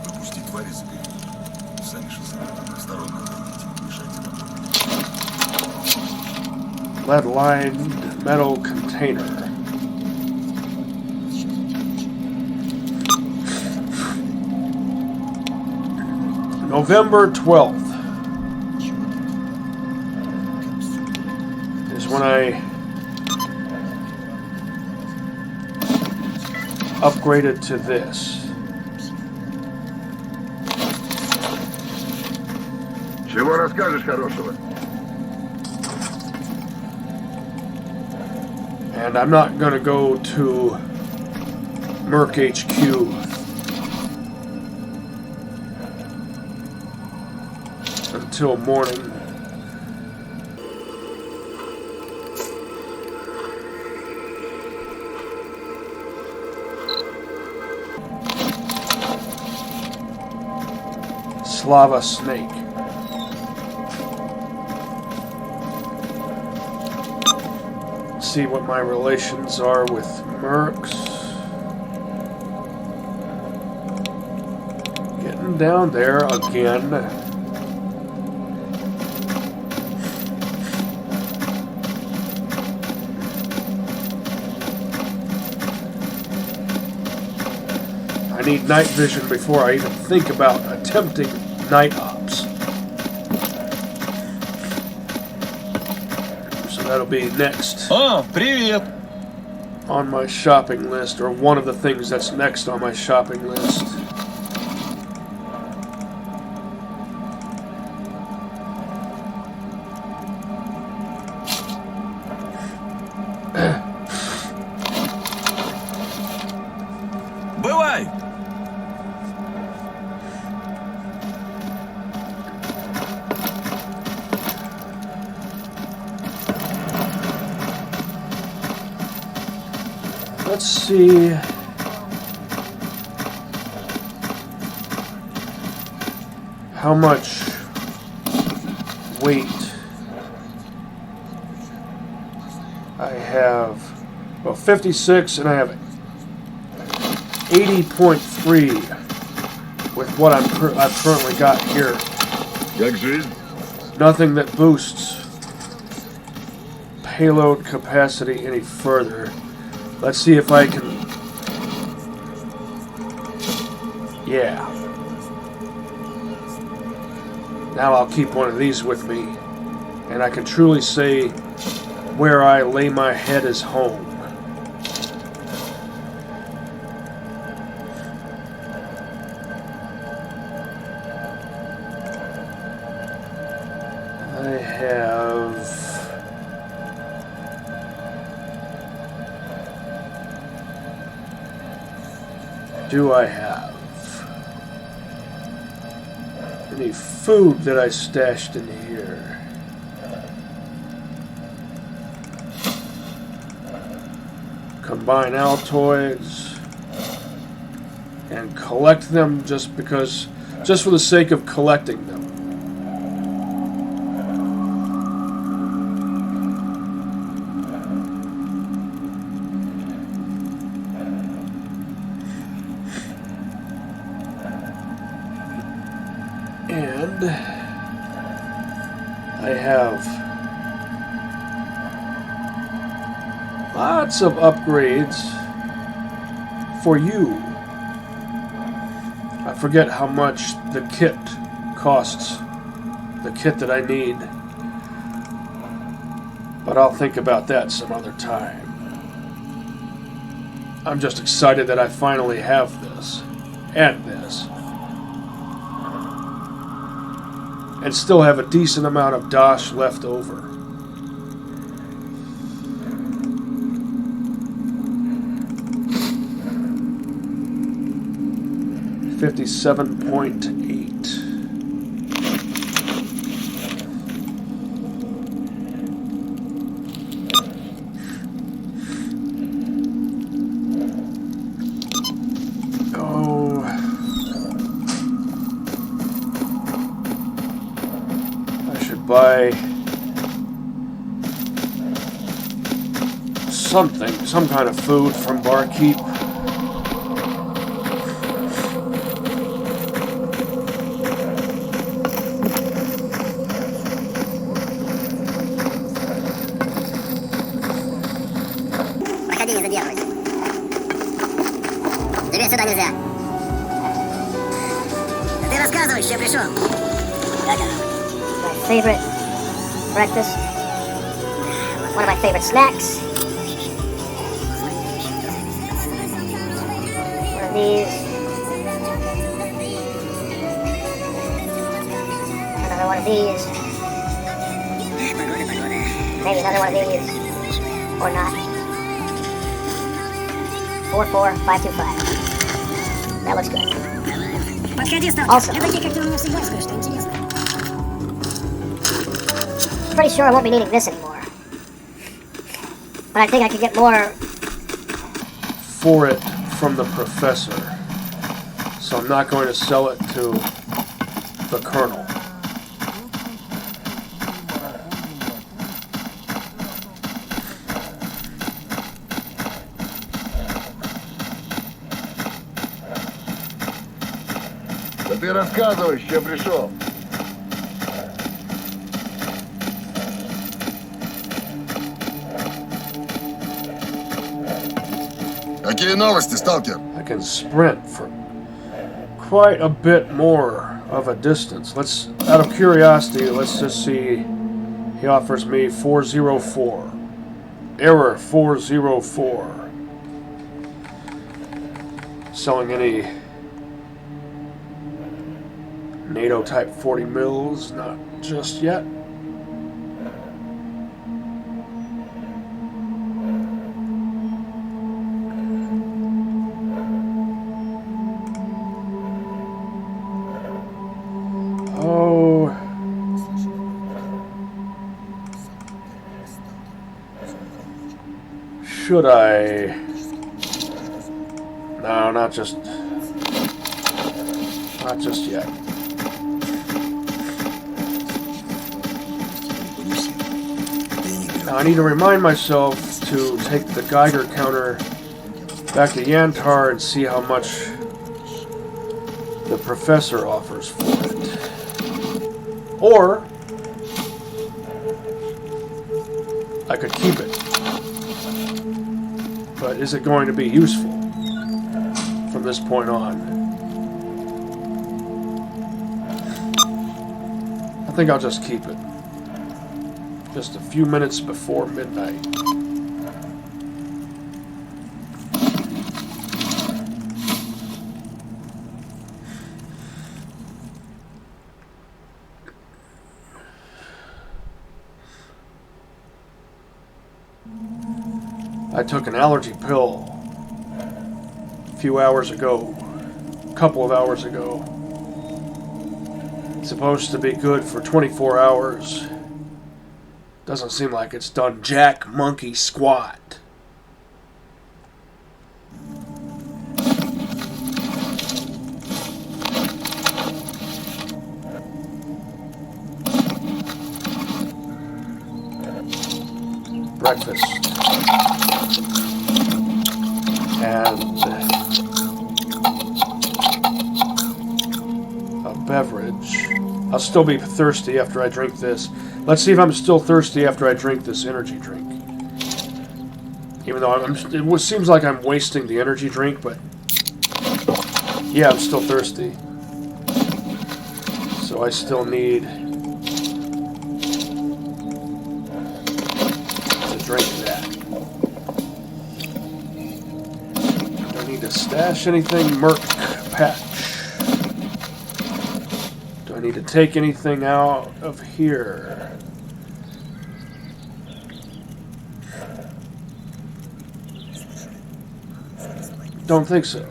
Выпусти твари за периметр. Сами же осторожно отойдите, не мешайте нам. lead-lined metal container. November 12th is when I upgraded to this. Чего расскажешь хорошего? And I'm not going to go to Merc HQ. Until morning. Slava Snake. See what my relations are with Mercs. Getting down there again. I need night vision before I even think about attempting night ops. So that'll be next. О, привет! On my shopping list, or one of the things that's next on my shopping list. Бывай! Let's see. How much weight I have. Well, 56, and I have 80.3 with what I've currently got here. Как жизнь? Nothing that boosts payload capacity any further. Let's see if I can... Yeah. Now I'll keep one of these with me, and I can truly say where I lay my head is home. I have... Do I have any food that I stashed in here? Combine Altoids and collect them just for the sake of collecting them. And I have lots of upgrades for you. I forget how much the kit costs, the kit that I need, but I'll think about that some other time. I'm just excited that I finally have this, and this, and still have a decent amount of dosh left over. $57.8. Oh, I should buy something, some kind of food from Barkeep. Проходи, не задерживайся. Тебе сюда нельзя. Ты рассказывай, что пришел. My favorite breakfast. One of my favorite snacks. One of these. Another one of these. Maybe another one of these. Or not. 44525. That looks good. Подходи, Сталкер. Awesome. Это как-то у меня всегда есть кое-что интересное. Pretty sure I won't be needing this anymore. But I think I could get more For it from the professor. So I'm not going to sell it to the colonel. Да ты рассказывай, с чем пришел. Какие новости, сталкер? I can sprint for quite a bit more of a distance. Let's, out of curiosity, let's just see. He offers me 404. Error 404. Selling any NATO type 40 mils? Not just yet. Oh. Should I? No, not just yet. Now I need to remind myself to take the Geiger counter back to Yantar and see how much the professor offers for it. Or I could keep it. But is it going to be useful from this point on? I think I'll just keep it. Just a few minutes before midnight. I took an allergy pill a few hours ago, a couple of hours ago. It's supposed to be good for 24 hours. Doesn't seem like it's done jack monkey squat. Breakfast. And a beverage. I'll still be thirsty after I drink this. Let's see if I'm still thirsty after I drink this energy drink. Even though it seems like I'm wasting the energy drink, but yeah, I'm still thirsty. So I still need to drink that. Do I need to stash anything? Merc patch. Do I need to take anything out of here? Don't think so.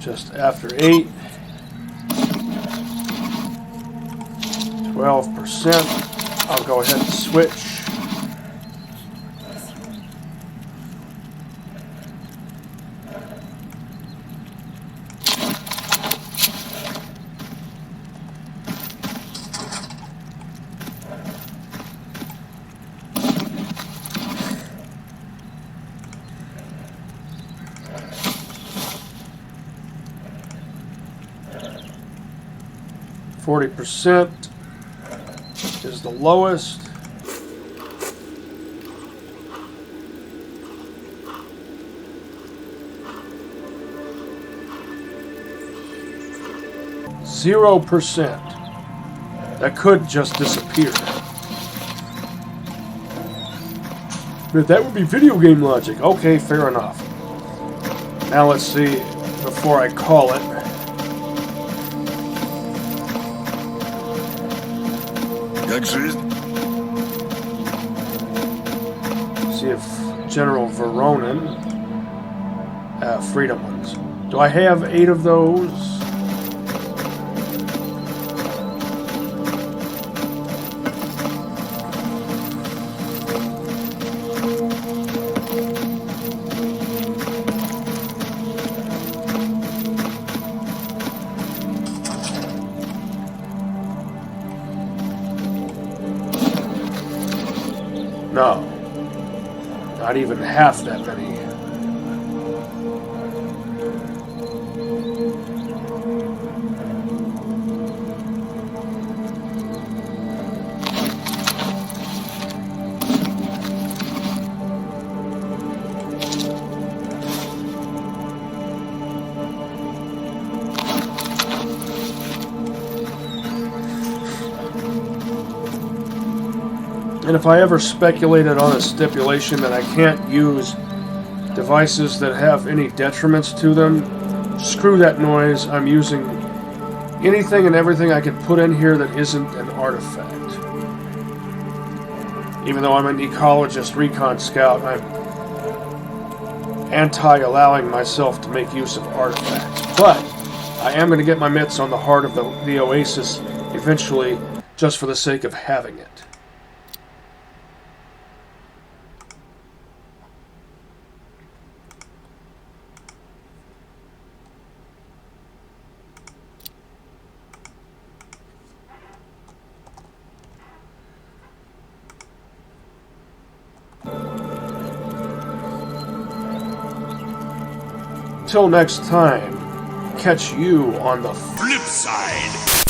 Just after 8. 12%. I'll go ahead and switch. %. Is the lowest. %. That could just disappear. But that would be video game logic. Okay, fair enough. Now let's see, before I call it. Как жизнь? See if General Veronin, Freedom ones. Do I have 8 of those? No, not even half that many. And if I ever speculated on a stipulation that I can't use devices that have any detriments to them, screw that noise. I'm using anything and everything I can put in here that isn't an artifact. Even though I'm an Ecologist Recon Scout, I'm anti-allowing myself to make use of artifacts. But I am going to get my mitts on the heart of the Oasis eventually, just for the sake of having it. Till next time, catch you on the flip side.